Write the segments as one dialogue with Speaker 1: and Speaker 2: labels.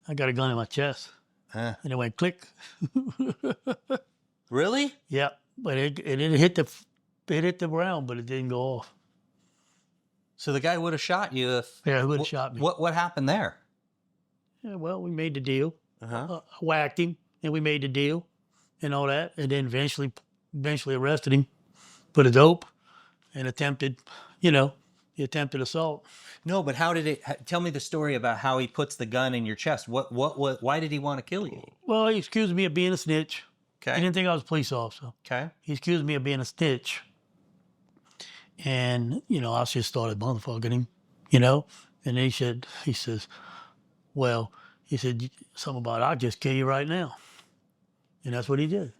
Speaker 1: I got a gun in my chest. And it went click.
Speaker 2: Really?
Speaker 1: Yeah, but it hit the ground, but it didn't go off.
Speaker 2: So the guy would have shot you if...
Speaker 1: Yeah, he would have shot me.
Speaker 2: What happened there?
Speaker 1: Yeah, well, we made the deal. I whacked him, and we made the deal, and all that, and then eventually arrested him for the dope, and attempted assault.
Speaker 2: No, but how did it? Tell me the story about how he puts the gun in your chest. Why did he want to kill you?
Speaker 1: Well, he accused me of being a snitch.
Speaker 2: Okay.
Speaker 1: He didn't think I was a police officer.
Speaker 2: Okay.
Speaker 1: He accused me of being a snitch. And, I just started motherfucking him, And he says, well, he said, something about, I'll just kill you right now. And that's what he did.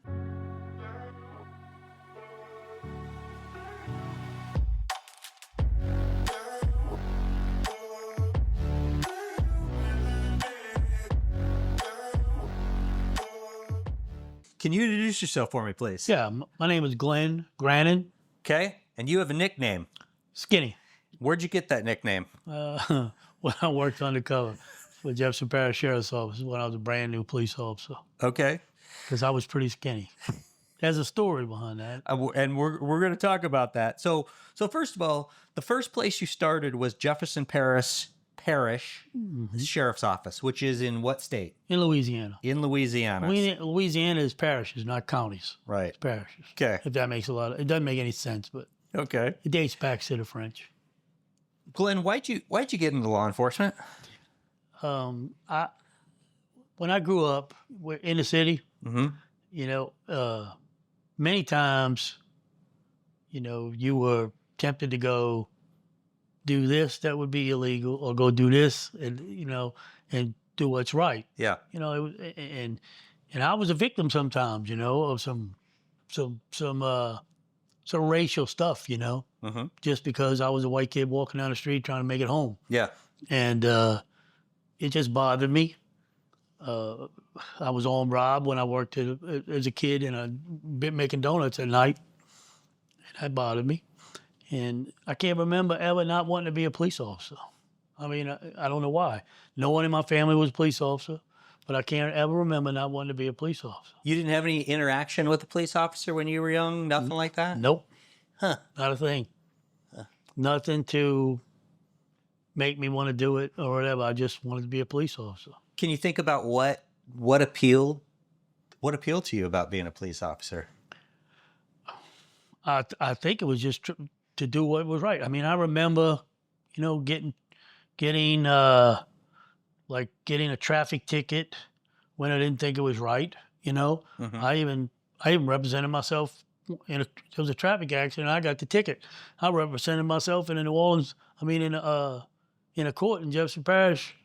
Speaker 2: Can you introduce yourself for me, please?
Speaker 1: Yeah, my name is Grannan.
Speaker 2: Okay. And you have a nickname.
Speaker 1: Skinny.
Speaker 2: Where'd you get that nickname?
Speaker 1: When I worked undercover with Jefferson Parish Sheriff's Office when I was a brand new police officer.
Speaker 2: Okay.
Speaker 1: Because I was pretty skinny. There's a story behind that.
Speaker 2: And we're going to talk about that. So first of all, the first place you started was Jefferson Parish Sheriff's Office, which is in what state?
Speaker 1: In Louisiana.
Speaker 2: In Louisiana.
Speaker 1: Louisiana is parishes, not counties.
Speaker 2: Right.
Speaker 1: It's parishes.
Speaker 2: Okay.
Speaker 1: If that makes it doesn't make any sense, but
Speaker 2: okay.
Speaker 1: It dates back to the French.
Speaker 2: Glenn, why'd you get into law enforcement?
Speaker 1: When I grew up in the city, many times, you were tempted to go do this that would be illegal, or go do this and and do what's right.
Speaker 2: Yeah.
Speaker 1: And I was a victim sometimes, of some racial stuff, just because I was a white kid walking down the street trying to make it home.
Speaker 2: Yeah.
Speaker 1: And it just bothered me. I was armed robbed when I worked as a kid making donuts at night. And that bothered me. And I can't remember ever not wanting to be a police officer. I mean, I don't know why. No one in my family was a police officer, but I can't ever remember not wanting to be a police officer.
Speaker 2: You didn't have any interaction with a police officer when you were young? Nothing like that?
Speaker 1: Nope.
Speaker 2: Huh.
Speaker 1: Not a thing. Nothing to make me want to do it or whatever. I just wanted to be a police officer.
Speaker 2: Can you think about what appealed to you about being a police officer?
Speaker 1: I think it was just to do what was right. I mean, I remember, getting a traffic ticket when I didn't think it was right.
Speaker 2: Mm-hmm.
Speaker 1: I even represented myself there was a traffic accident. I got the ticket. I represented myself in a court in Jefferson Parish,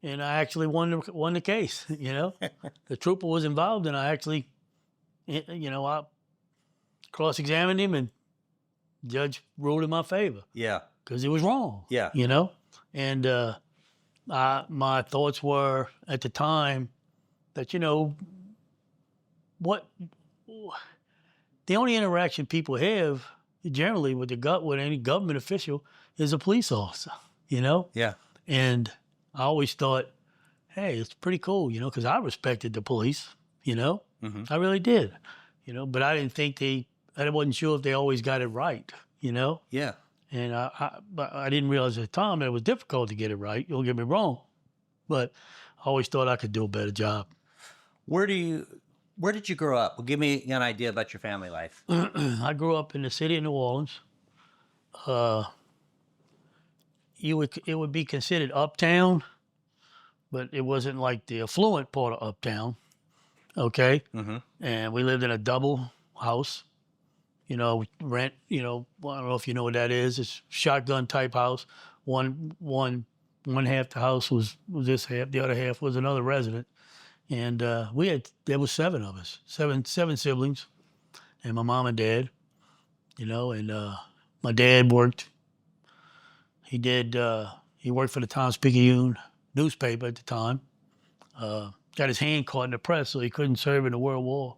Speaker 1: and I actually won the case. The trooper was involved, and I actually, I cross-examined him, and the judge ruled in my favor.
Speaker 2: Yeah.
Speaker 1: Because it was wrong.
Speaker 2: Yeah.
Speaker 1: And my thoughts were at the time that, the only interaction people have generally with any government official is a police officer,
Speaker 2: Yeah.
Speaker 1: And I always thought, hey, it's pretty cool, because I respected the police,
Speaker 2: Mm-hmm.
Speaker 1: I really did, but I didn't think I wasn't sure if they always got it right,
Speaker 2: Yeah.
Speaker 1: And but I didn't realize at the time that it was difficult to get it right. Don't get me wrong, but I always thought I could do a better job.
Speaker 2: Where did you grow up? Well, give me an idea about your family life.
Speaker 1: I grew up in the city of New Orleans. It would be considered uptown, but it wasn't like the affluent part of uptown. Okay.
Speaker 2: Mm-hmm.
Speaker 1: And we lived in a double house. Rent. I don't know if you know what that is. It's a shotgun type house. One half the house was this half. The other half was another resident. And there was 7 of us, seven siblings, and my mom and dad, and my dad worked. He worked for the Times-Picayune newspaper at the time. Got his hand caught in the press, so he couldn't serve in the World War,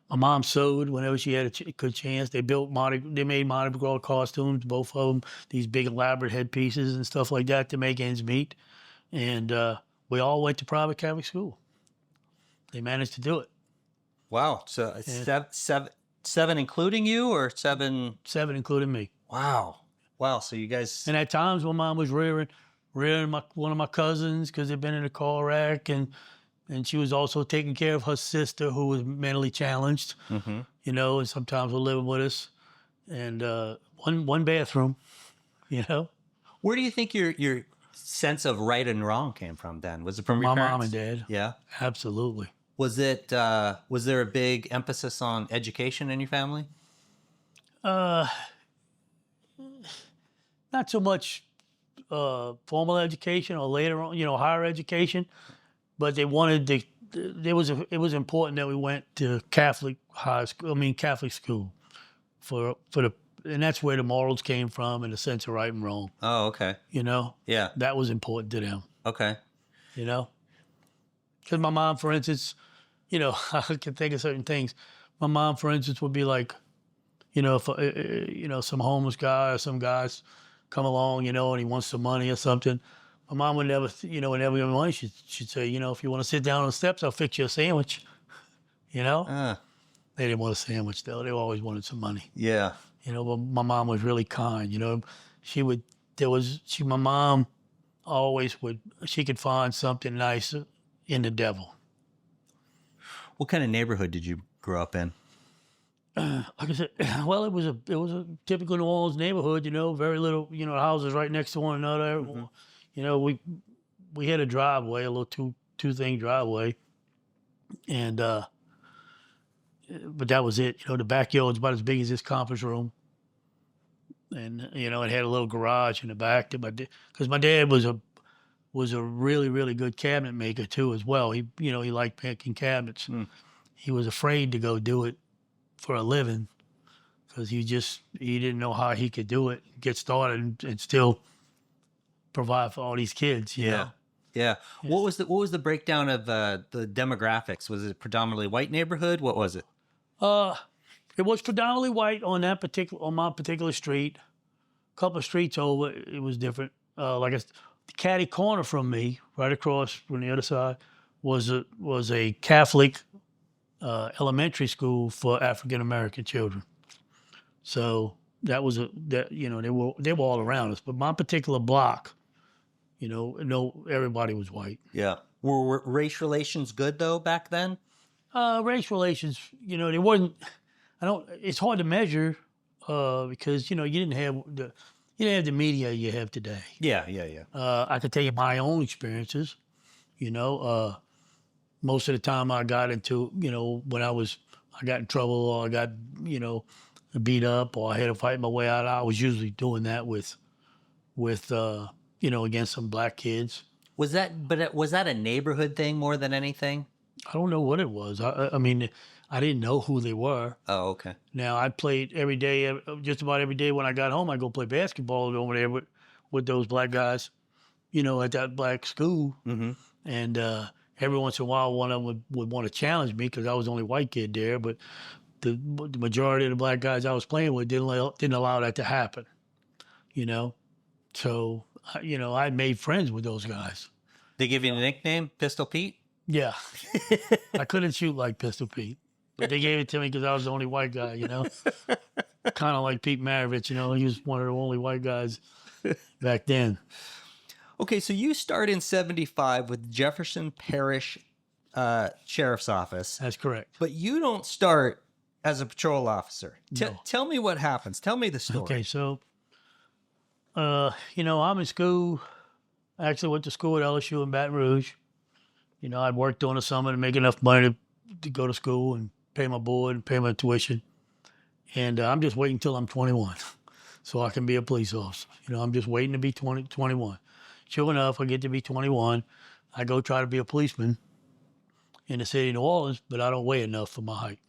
Speaker 1: My My mom sewed whenever she had a good chance. They made Mardi Gras costumes, both of them, these big elaborate headpieces and stuff like that to make ends meet. And we all went to private Catholic school. They managed to do it.
Speaker 2: Wow. So
Speaker 1: Yeah.
Speaker 2: seven including you, or seven?
Speaker 1: 7, including me.
Speaker 2: Wow. Wow. So you guys.
Speaker 1: And at times, my mom was rearing one of my cousins because they'd been in a car wreck, and she was also taking care of her sister who was mentally challenged.
Speaker 2: Mm-hmm.
Speaker 1: You know, and sometimes was living with us, and one bathroom. You know,
Speaker 2: Where do you think your sense of right and wrong came from then? Was it from your
Speaker 1: my
Speaker 2: parents?
Speaker 1: mom and dad.
Speaker 2: Yeah.
Speaker 1: Absolutely.
Speaker 2: Was it? Was there a big emphasis on education in your family?
Speaker 1: Not so much formal education or later on, higher education, but they wanted to. It was important that we went to Catholic Catholic school and that's where the morals came from and the sense of right and wrong.
Speaker 2: Oh, okay. Yeah.
Speaker 1: That was important to them.
Speaker 2: Okay.
Speaker 1: Because my mom, for instance, I can think of certain things. My mom, for instance, would be like, if some homeless guy or some guys come along, and he wants some money or something. My mom would never, whenever we had money, she'd say, if you want to sit down on the steps, I'll fix you a sandwich. They didn't want a sandwich though. They always wanted some money.
Speaker 2: Yeah.
Speaker 1: But my mom was really kind. My mom always she could find something nice in the devil.
Speaker 2: What kind of neighborhood did you grow up in?
Speaker 1: Like I said, well, it was a typical New Orleans neighborhood. Very little, houses right next to one another.
Speaker 2: Mm-hmm.
Speaker 1: We had a driveway, a little two-thing driveway, and but that was it. The backyard's about as big as this conference room, and it had a little garage in the back. Because my dad was a really, really good cabinet maker too, as well. He liked making cabinets.
Speaker 2: Mm.
Speaker 1: He was afraid to go do it for a living because he didn't know how he could do it, get started, and still provide for all these kids. You know?
Speaker 2: Yeah. What was the breakdown of the demographics? Was it predominantly white neighborhood? What was it?
Speaker 1: It was predominantly white on my particular street. A couple of streets over, it was different. The catty corner from me, right across from the other side, was a Catholic elementary school for African American children. So they were all around us. But my particular block, everybody was white.
Speaker 2: Yeah. Were race relations good though back then?
Speaker 1: Race relations, they wasn't. It's hard to measure because you didn't have the media you have today.
Speaker 2: Yeah.
Speaker 1: I could tell you my own experiences. Most of the time I got into, when I got in trouble or I got, beat up or I had to fight my way out, I was usually doing that with against some black kids.
Speaker 2: Was that a neighborhood thing more than anything?
Speaker 1: I don't know what it was. I mean, I didn't know who they were.
Speaker 2: Oh, okay.
Speaker 1: Now I played every day, just about every day when I got home, I'd go play basketball over there with those black guys, at that black school.
Speaker 2: Mm-hmm.
Speaker 1: And every once in a while, one of them would want to challenge me because I was the only white kid there. But the majority of the black guys I was playing with didn't allow that to happen, So, I made friends with those guys.
Speaker 2: They give you a nickname, Pistol Pete?
Speaker 1: Yeah. I couldn't shoot like Pistol Pete, but they gave it to me because I was the only white guy, Kind of like Pete Maravich, he was one of the only white guys back then.
Speaker 2: Okay, so you start in 1975 with Jefferson Parish Sheriff's Office.
Speaker 1: That's correct.
Speaker 2: But you don't start as a patrol officer.
Speaker 1: No.
Speaker 2: Tell me what happens. Tell me the story.
Speaker 1: Okay, so, I'm in school. I actually went to school at LSU in Baton Rouge. I'd work during the summer to make enough money to go to school and pay my board and pay my tuition. And I'm just waiting until I'm 21 so I can be a police officer. I'm just waiting to be 21. Sure enough, I get to be 21. I go try to be a policeman in the city of New Orleans, but I don't weigh enough for my height.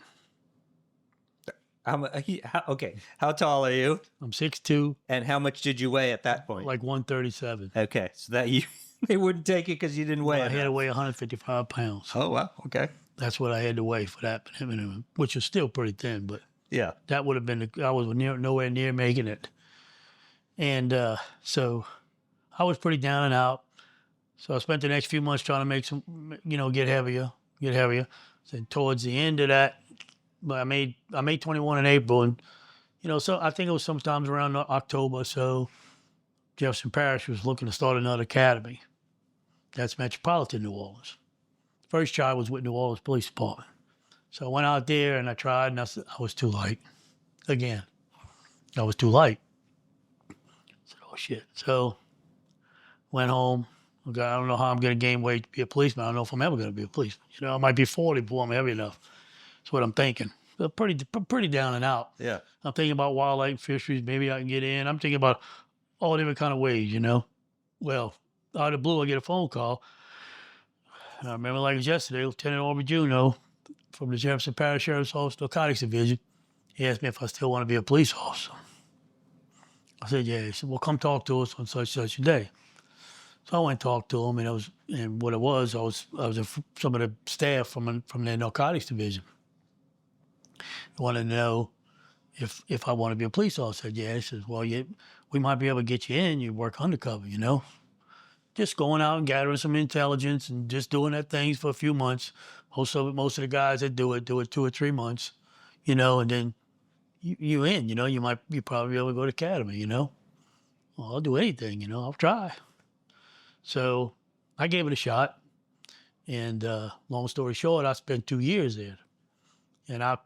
Speaker 2: Okay, how tall are you?
Speaker 1: I'm 6'2".
Speaker 2: And how much did you weigh at that point?
Speaker 1: Like 137.
Speaker 2: Okay, so that they wouldn't take it because you didn't weigh
Speaker 1: I
Speaker 2: enough.
Speaker 1: had to weigh 155 pounds.
Speaker 2: Oh, wow, okay.
Speaker 1: That's what I had to weigh for that, which was still pretty thin, but
Speaker 2: Yeah.
Speaker 1: that would have been, I was nowhere near making it. And so I was pretty down and out. So I spent the next few months trying to make some, get heavier. So towards the end of that, but I made 21 in April, and so I think it was sometimes around October. So Jefferson Parish was looking to start another academy. That's Metropolitan New Orleans. First try was with New Orleans Police Department. So I went out there and I tried, and I was too light. Again, I was too light. I said, oh shit. So went home. Okay, I don't know how I'm going to gain weight to be a policeman. I don't know if I'm ever going to be a policeman. I might be 40 before I'm heavy enough. That's what I'm thinking. So pretty down and out.
Speaker 2: Yeah.
Speaker 1: I'm thinking about wildlife and fisheries. Maybe I can get in. I'm thinking about all different kind of ways, Well, out of the blue, I get a phone call. And I remember like it was yesterday, Lieutenant Aubrey Juno from the Jefferson Parish Sheriff's Office Narcotics Division. He asked me if I still want to be a police officer. I said, yeah. He said, well, come talk to us on such a day. So I went and talked to him, and what it was, I was some of the staff from the narcotics division. I wanted to know if I want to be a police officer. I said, yeah. He says, well, we might be able to get you in. You work undercover, Just going out and gathering some intelligence and just doing that things for a few months. Most of the guys that do it 2 or 3 months, and then you in, you probably be able to go to academy, Well, I'll do anything, I'll try. So I gave it a shot. And long story short, I spent 2 years there. And I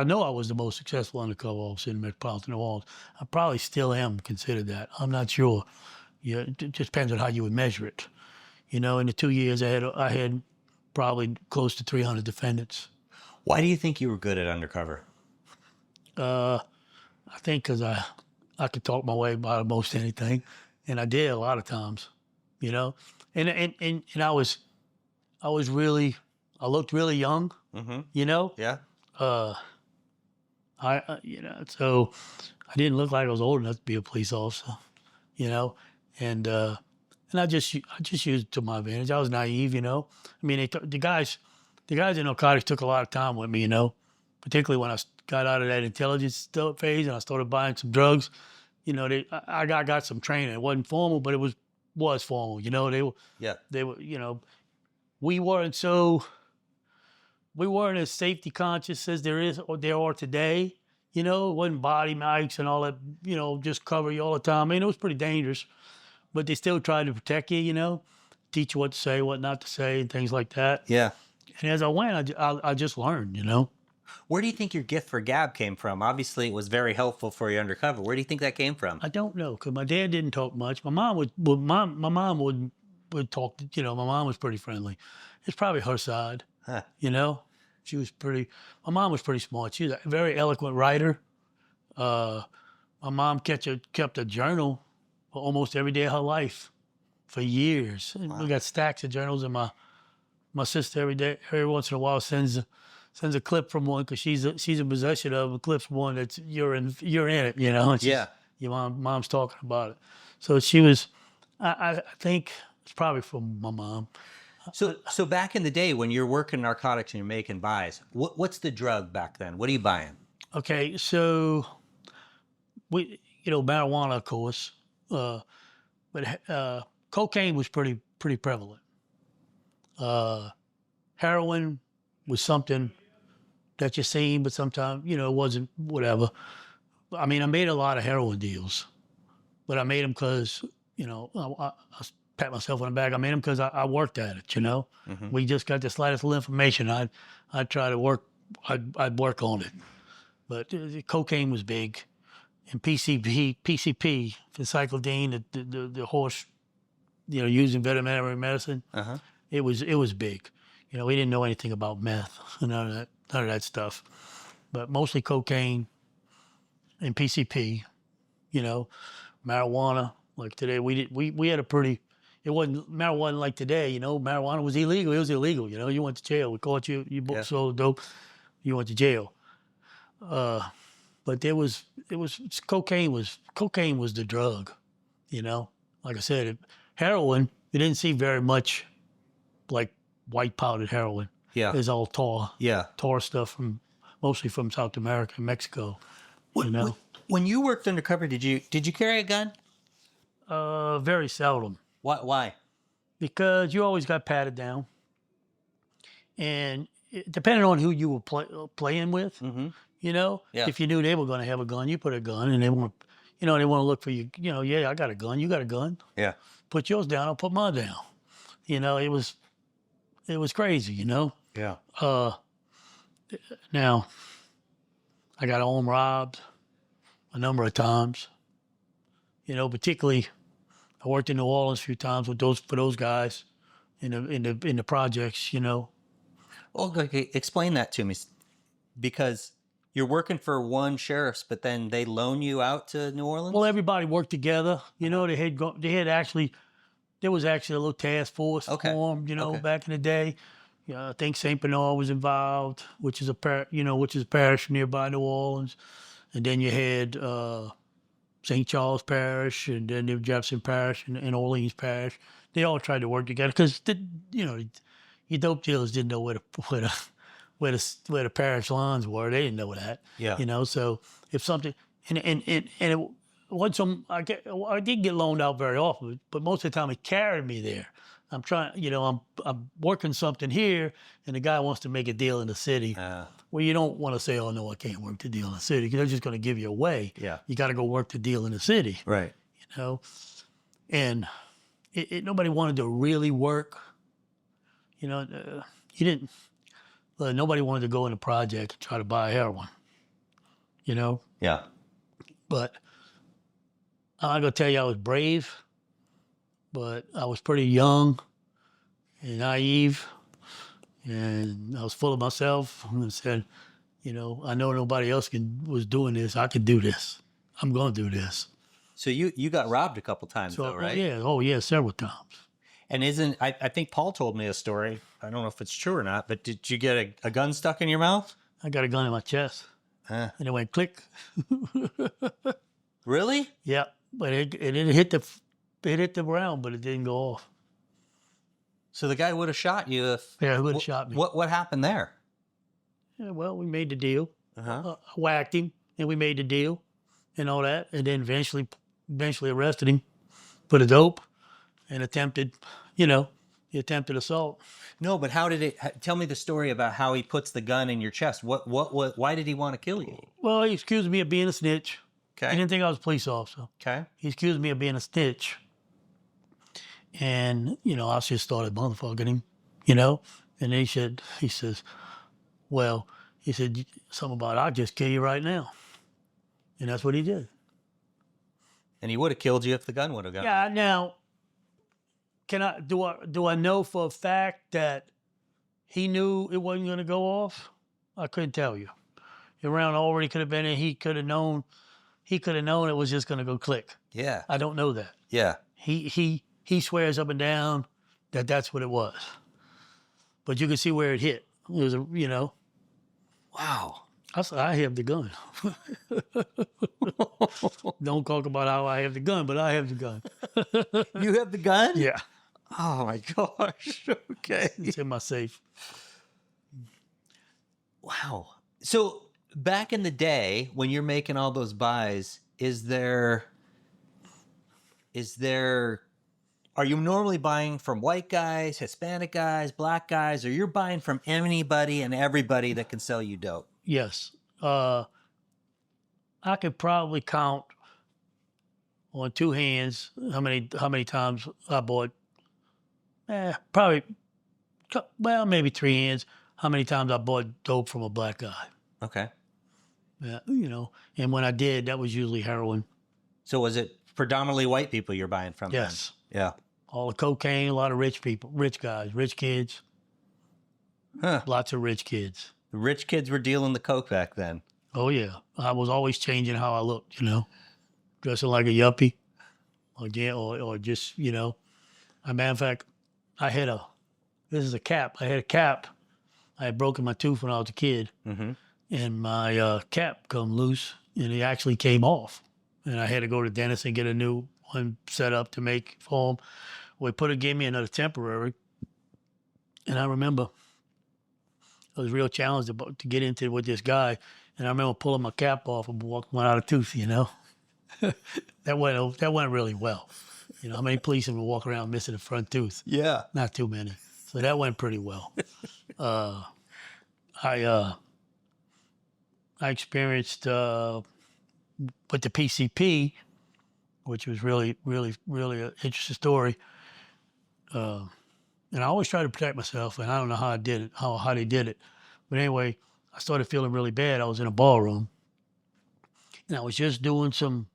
Speaker 1: know I was the most successful undercover officer in Metropolitan New Orleans. I probably still am considered that. I'm not sure. Yeah, it just depends on how you would measure it. In the 2 years, I had probably close to 300 defendants.
Speaker 2: Why do you think you were good at undercover?
Speaker 1: I think because I could talk my way about almost anything, and I did a lot of times. And I looked really young,
Speaker 2: Mm-hmm.
Speaker 1: Yeah.
Speaker 2: Yeah.
Speaker 1: So I didn't look like I was old enough to be a police officer, and I just used it to my advantage. I was naive, I mean, the guys in narcotics took a lot of time with me, particularly when I got out of that intelligence phase and I started buying some drugs. I got some training. It wasn't formal, but it was formal. They were, we weren't as safety conscious as there are today. It wasn't body mics and all that, just cover you all the time. I mean, it was pretty dangerous, but they still tried to protect you, teach you what to say, what not to say, and things like that.
Speaker 2: Yeah.
Speaker 1: And as I went, I just learned,
Speaker 2: Where do you think your gift for gab came from? Obviously, it was very helpful for you undercover. Where do you think that came from?
Speaker 1: I don't know, because my dad didn't talk much. My mom my mom would talk. My mom was pretty friendly. It's probably her side.
Speaker 2: Huh.
Speaker 1: She was my mom was pretty smart. She was a very eloquent writer. My mom kept a journal for almost every day of her life for years. And we got stacks of journals, and my sister every once in a while sends a clip from one, because she's in possession of a clip from one that's you're in it, and
Speaker 2: Yeah.
Speaker 1: your mom's talking about it. So she was, I think it's probably from my mom.
Speaker 2: So back in the day when you're working narcotics and you're making buys, what's the drug back then? What are you buying?
Speaker 1: Okay, so we, marijuana, of course, but cocaine was pretty prevalent. Heroin was something that you seen, but sometimes, it wasn't whatever. I mean, I made a lot of heroin deals, but I made them because, I pat myself on the back. I made them because I worked at it,
Speaker 2: Mm-hmm.
Speaker 1: We just got the slightest little information. I'd try to work, I'd work on it. But cocaine was big. And PCP, phencyclidine, the horse, using veterinary medicine,
Speaker 2: Uh-huh.
Speaker 1: it was big. We didn't know anything about meth, none of that stuff. But mostly cocaine and PCP, marijuana. Like today, we had a pretty. It wasn't marijuana like today. Marijuana was illegal. It was illegal. You went to jail. We caught you. You sold dope. You went to jail. But it was cocaine was the drug. Like I said, heroin. You didn't see very much, like white powdered heroin.
Speaker 2: Yeah.
Speaker 1: It's all tar.
Speaker 2: Yeah.
Speaker 1: Tar stuff mostly from South America and Mexico. You know,
Speaker 2: When you worked undercover, did you carry a gun?
Speaker 1: very seldom
Speaker 2: Why?
Speaker 1: because you always got patted down, and depending on who you were playing with, you know,
Speaker 2: Yeah.
Speaker 1: if you knew they were going to have a gun, you put a gun, and they want, you know, they want to look for you. You know, yeah, I got a gun. You got a gun.
Speaker 2: Yeah.
Speaker 1: Put yours down. I'll put mine down. You know, it was crazy. You know.
Speaker 2: Yeah.
Speaker 1: Now, I got home robbed a number of times. You know, particularly I worked in New Orleans a few times with those guys in the projects. You know,
Speaker 2: Well, okay, explain that to me, because you're working for one sheriff's, but then they loan you out to New Orleans.
Speaker 1: well, everybody worked together. You know, there was actually a little task force
Speaker 2: Okay.
Speaker 1: formed. You know,
Speaker 2: Okay.
Speaker 1: back in the day. Yeah, I think Saint Bernard was involved, which is a parish nearby New Orleans, and then you had St. Charles Parish, and then the Jefferson Parish and Orleans Parish. They all tried to work together because you know, your dope dealers didn't know where the parish lines were. They didn't know that.
Speaker 2: Yeah.
Speaker 1: You know, so if something and it wasn't some I did get loaned out very often, but most of the time it carried me there. I'm trying, you know, I'm working something here, and the guy wants to make a deal in the city. Well, you don't want to say, "Oh no, I can't work the deal in the city," because they're just going to give you away.
Speaker 2: Yeah.
Speaker 1: You got to go work the deal in the city.
Speaker 2: Right.
Speaker 1: You know, and nobody wanted to really work. You know, you didn't. Nobody wanted to go in the project and try to buy heroin. You know,
Speaker 2: Yeah.
Speaker 1: but I'm not gonna tell you I was brave, but I was pretty young and naive, and I was full of myself. And said, you know, I know nobody else was doing this. I could do this. I'm gonna do this.
Speaker 2: So you got robbed a couple times, though, right?
Speaker 1: Yeah, several times.
Speaker 2: And I think Paul told me a story. I don't know if it's true or not, but did you get a gun stuck in your mouth?
Speaker 1: I got a gun in my chest, and it went click.
Speaker 2: Really?
Speaker 1: Yeah, but it hit the ground, but it didn't go off.
Speaker 2: So the guy would have shot you if...
Speaker 1: Yeah, he would have shot me.
Speaker 2: What happened there?
Speaker 1: Yeah, well, we made the deal.
Speaker 2: Uh-huh.
Speaker 1: I whacked him, and we made the deal, and all that, and then eventually arrested him for the dope, and attempted assault.
Speaker 2: No, but how did it... Tell me the story about how he puts the gun in your chest. Why did he want to kill you?
Speaker 1: Well, he accused me of being a snitch.
Speaker 2: Okay.
Speaker 1: He didn't think I was a police officer.
Speaker 2: Okay.
Speaker 1: He accused me of being a snitch. And, you know, I just started motherfucking him, you know? And he said, something about, I'll just kill you right now. And that's what he did.
Speaker 2: And he would have killed you if the gun would have gone.
Speaker 1: Yeah, now, do I know for a fact that he knew it wasn't going to go off? I couldn't tell you. The round already could have been in. He could have known it was just going to go click.
Speaker 2: Yeah.
Speaker 1: I don't know that.
Speaker 2: Yeah.
Speaker 1: He swears up and down that that's what it was. But you can see where it hit. It was
Speaker 2: Wow.
Speaker 1: I have the gun. Don't talk about how I have the gun, but I have the gun.
Speaker 2: You have the gun?
Speaker 1: Yeah.
Speaker 2: Oh my gosh. Okay.
Speaker 1: It's in my safe.
Speaker 2: Wow. So back in the day when you're making all those buys, are you normally buying from white guys, Hispanic guys, black guys, or you're buying from anybody and everybody that can sell you dope?
Speaker 1: Yes. I could probably count on two hands how many times I bought. Probably, well, maybe three hands. How many times I bought dope from a black guy?
Speaker 2: Okay.
Speaker 1: Yeah, you know, and when I did, that was usually heroin.
Speaker 2: So was it predominantly white people you're buying from?
Speaker 1: Yes.
Speaker 2: Then? Yeah.
Speaker 1: All the cocaine, a lot of rich people, rich guys, rich kids.
Speaker 2: Huh.
Speaker 1: Lots of rich kids.
Speaker 2: The rich kids were dealing the coke back then.
Speaker 1: Oh yeah, I was always changing how I looked. You know, dressing like a yuppie, or just a matter of fact, this is a cap. I had a cap. I had broken my tooth when I was a kid, and my cap come loose, and it actually came off, and I had to go to the dentist and get a new one set up to make for him. Well, gave me another temporary, and I remember It was a real challenge to get into with this guy. And I remember pulling my cap off and walking one out of tooth, you know. That went really well. You know, how many policemen walk around missing a front tooth?
Speaker 2: Yeah.
Speaker 1: Not too many. So that went pretty well. I experienced with the PCP, which was really, really, really an interesting story. And I always try to protect myself, and I don't know how I did it, how they did it. But anyway, I started feeling really bad. I was in a ballroom, and I was just doing some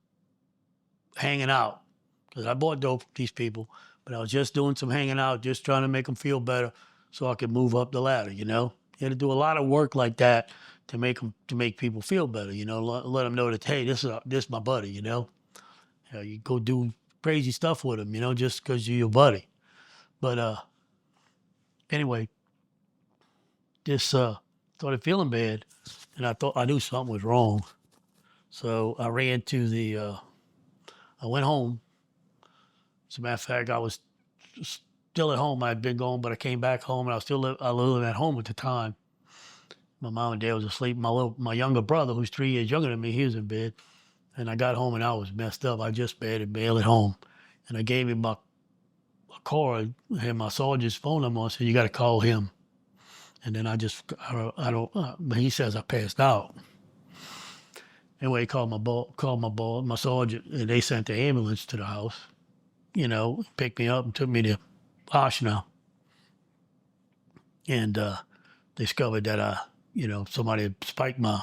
Speaker 1: hanging out because I bought dope from these people, but I was just doing some hanging out, just trying to make them feel better so I could move up the ladder, you know? You had to do a lot of work like that to make people feel better, you know, let them know that, hey, this is my buddy, you know? You go do crazy stuff with them, you know, just because you're your buddy. But anyway, just started feeling bad, and I knew something was wrong. So I ran to I went home. As a matter of fact, I was still at home. I'd been gone, but I came back home, and I was living at home at the time. My mom and dad was asleep. My younger brother, who's 3 years younger than me, he was in bed. And I got home, and I was messed up. I just barely bailed at home. And I gave him my card, had my sergeant's phone number. I said, you got to call him. And then but he says I passed out. Anyway, he called my sergeant, and they sent the ambulance to the house, you know, picked me up and took me to Oshna. And discovered that, somebody had spiked my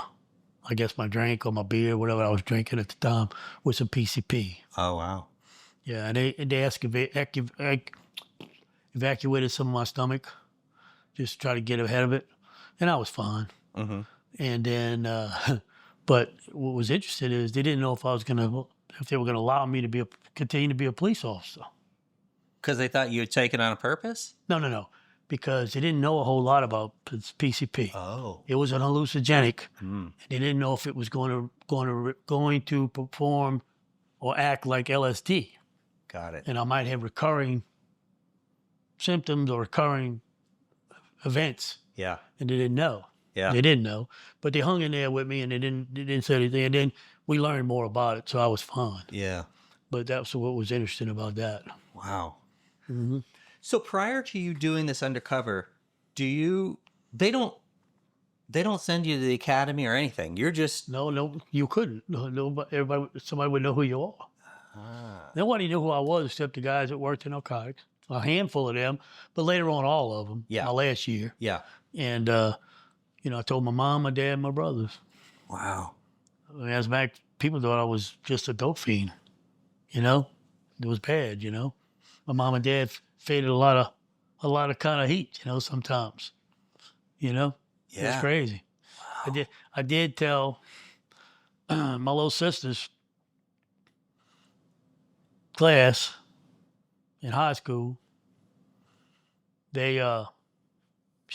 Speaker 1: drink or my beer, whatever I was drinking at the time, with some PCP.
Speaker 2: Oh, wow.
Speaker 1: Yeah, and they evacuated some of my stomach just to try to get ahead of it. And I was fine.
Speaker 2: Mm-hmm.
Speaker 1: And then, but what was interesting is they didn't know if they were gonna allow me to continue to be a police officer.
Speaker 2: Because they thought you had taken on a purpose?
Speaker 1: No, because they didn't know a whole lot about PCP.
Speaker 2: Oh.
Speaker 1: It was an hallucinogenic. Mm. They didn't know if it was going to perform or act like LSD.
Speaker 2: Got it.
Speaker 1: And I might have recurring symptoms or recurring events.
Speaker 2: Yeah.
Speaker 1: And they didn't know.
Speaker 2: Yeah.
Speaker 1: They didn't know. But they hung in there with me, and they didn't say anything. And then we learned more about it, so I was fine.
Speaker 2: Yeah.
Speaker 1: But that's what was interesting about that.
Speaker 2: Wow.
Speaker 1: Mm-hmm.
Speaker 2: So prior to you doing this undercover, they don't send you to the academy or anything. You're just...
Speaker 1: No, you couldn't. No, somebody would know who you are. Ah. Nobody knew who I was except the guys that worked in narcotics. A handful of them, but later on, all of them.
Speaker 2: Yeah.
Speaker 1: My last year.
Speaker 2: Yeah.
Speaker 1: And, I told my mom, my dad, and my brothers.
Speaker 2: Wow.
Speaker 1: I mean, as a matter of fact, people thought I was just a dope fiend. You know? It was bad, you know? My mom and dad faded a lot of kind of heat, you know, sometimes. You know?
Speaker 2: Yeah.
Speaker 1: It's crazy. Wow. I did tell my little sister's class in high school. She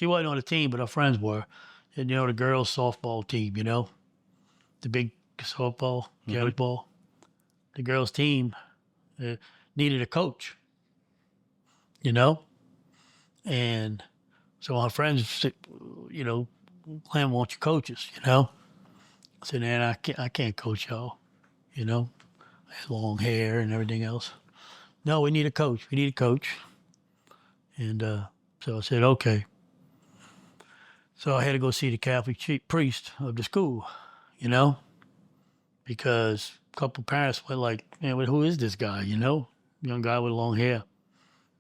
Speaker 1: wasn't on the team, but her friends were. And, the girls' softball team, the big softball, carriage ball. The girls' team needed a coach, And so my friends said, Glenn, won't you coach us, I said, man, I can't coach y'all, I had long hair and everything else. No, we need a coach. And so I said, okay. So I had to go see the Catholic priest of the school, because a couple parents were like, man, who is this guy, young guy with long hair.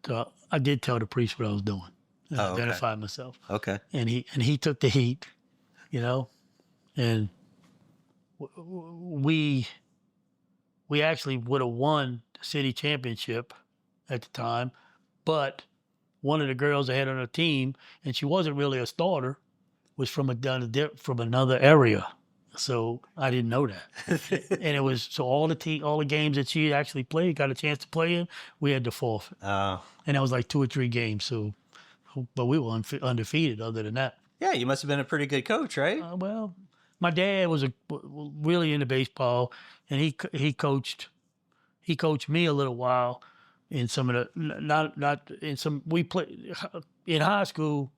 Speaker 1: So I did tell the priest what I was doing. And identified myself.
Speaker 2: Okay.
Speaker 1: And he took the heat, and we actually would have won the city championship at the time, but one of the girls I had on her team, and she wasn't really a starter, was from another area. So I didn't know that. And it was, so all the games that she actually played, got a chance to play in, we had to forfeit. And that was like 2 or 3 games. So, but we were undefeated other than that.
Speaker 2: Yeah, you must have been a pretty good coach, right?
Speaker 1: Well, my dad was really into baseball, and he coached me a little while in some of the, not in some, we played in high school.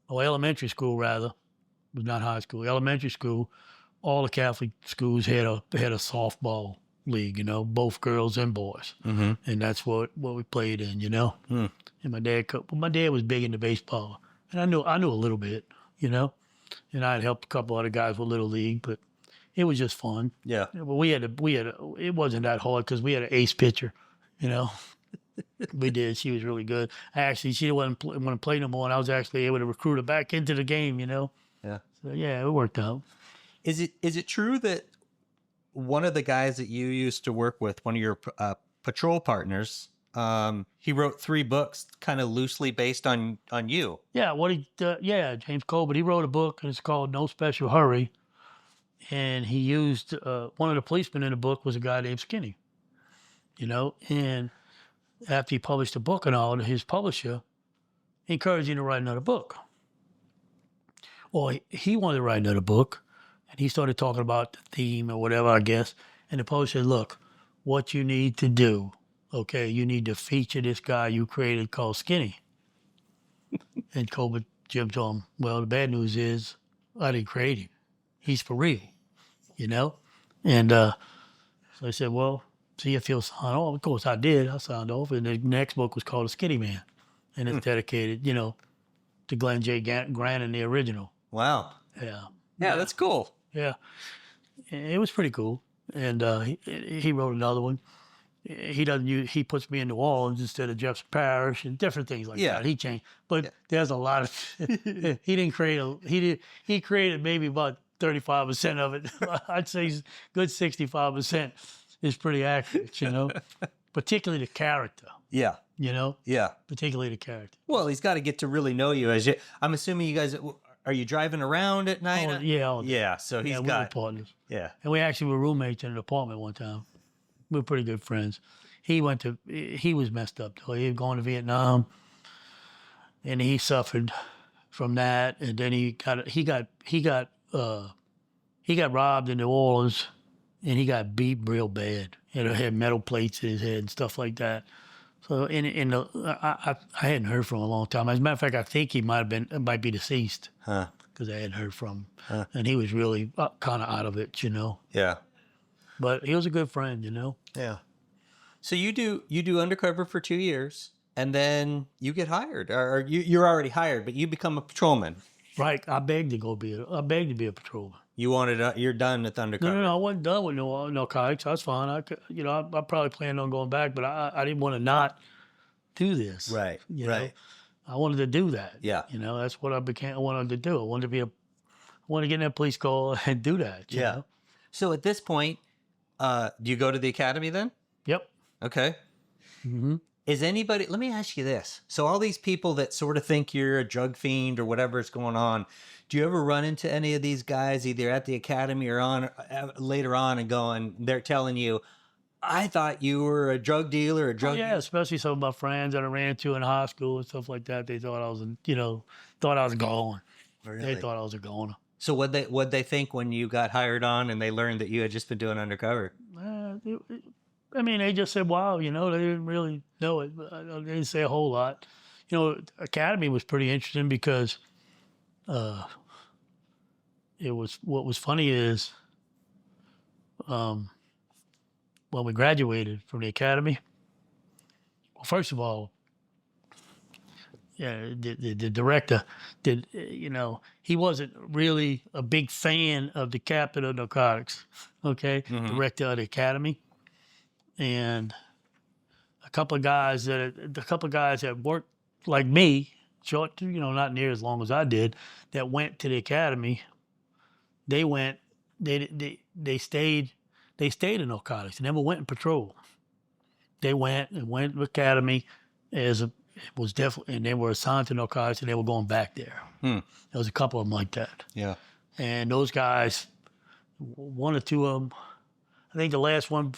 Speaker 1: or elementary school rather, it was not high school. Elementary school, all the Catholic schools had a softball league, both girls and boys, and that's what we played in. And my dad was big into baseball, and I knew a little bit, and I'd helped a couple other guys with little league, but it was just fun.
Speaker 2: Yeah.
Speaker 1: But it wasn't that hard because we had an ace pitcher, you know. We did. She was really good. Actually, she wasn't want to play no more, and I was actually able to recruit her back into the game,
Speaker 2: Yeah.
Speaker 1: So yeah, it worked out.
Speaker 2: Is it true that one of the guys that you used to work with, one of your patrol partners, he wrote 3 books, kind of loosely based on you?
Speaker 1: Yeah, James Colbert. He wrote a book, and it's called No Special Hurry. And he used one of the policemen in the book was a guy named Skinny, And after he published the book and all, his publisher encouraged him to write another book. Well, he wanted to write another book, and he started talking about the theme or whatever, I guess. And the publisher said, "Look, what you need to do, okay, you need to feature this guy you created called Skinny." And Colbert Jim told him, "Well, the bad news is I didn't create him. He's for real, And so I said, well, see if he'll sign off. Of course, I did. I signed off. And the next book was called The Skinny Man. And it's dedicated, to Glenn J. Grannan, the original.
Speaker 2: Wow.
Speaker 1: Yeah.
Speaker 2: Yeah, that's cool.
Speaker 1: Yeah. It was pretty cool. And he wrote another one. He puts me in New Orleans instead of Jefferson Parish and different things like that. He changed. But there's a lot of, he didn't create he created maybe about 35% of it. I'd say good 65% is pretty accurate, particularly the character.
Speaker 2: Yeah. Yeah.
Speaker 1: Particularly the character.
Speaker 2: Well, he's got to get to really know you I'm assuming you guys, are you driving around at night?
Speaker 1: Oh, yeah.
Speaker 2: Yeah. So he's
Speaker 1: we
Speaker 2: got
Speaker 1: were partners.
Speaker 2: Yeah.
Speaker 1: And we actually were roommates in an apartment one time. We were pretty good friends. He was messed up though. He had gone to Vietnam and he suffered from that. And then he got robbed in New Orleans, and he got beat real bad. Had metal plates in his head and stuff like that. So, I hadn't heard from him a long time. As a matter of fact, I think he might be deceased. Because I hadn't heard from him, and he was really kind of out of it,
Speaker 2: Yeah.
Speaker 1: But he was a good friend,
Speaker 2: Yeah. So you do Undercover for 2 years, and then you get hired, or you're already hired, but you become a patrolman.
Speaker 1: Right. I begged to be a patrolman.
Speaker 2: You wanted you're done with Undercover.
Speaker 1: No, I wasn't done with narcotics. I was fine. I probably planned on going back, but I didn't want to not do this.
Speaker 2: Right. Right.
Speaker 1: I wanted to do that.
Speaker 2: Yeah.
Speaker 1: That's what I wanted to do. I wanted to get in that police car and do that. You know?
Speaker 2: So at this point, do you go to the academy then?
Speaker 1: Yep.
Speaker 2: Okay.
Speaker 1: Mm-hmm.
Speaker 2: Let me ask you this. So all these people that sort of think you're a drug fiend or whatever's going on, do you ever run into any of these guys either at the academy or later on they're telling you, I thought you were a drug dealer,
Speaker 1: especially some of my friends that I ran into in high school and stuff like that. They thought I was gone.
Speaker 2: Really?
Speaker 1: They thought I was a goner.
Speaker 2: So what'd they think when you got hired on and they learned that you had just been doing Undercover?
Speaker 1: They just said, wow, they didn't really know it. But they didn't say a whole lot. Academy was pretty interesting because what was funny is when we graduated from the academy, well, first of all, the director he wasn't really a big fan of the captain of Narcotics, okay, director of the academy. And a couple of guys that worked like me, short, not near as long as I did, that went to the academy. They stayed in Narcotics. They never went in patrol. They went to academy and they were assigned to Narcotics, and they were going back there. There was a couple of them like that.
Speaker 2: Yeah.
Speaker 1: And those guys, one or two of them, I think the last one.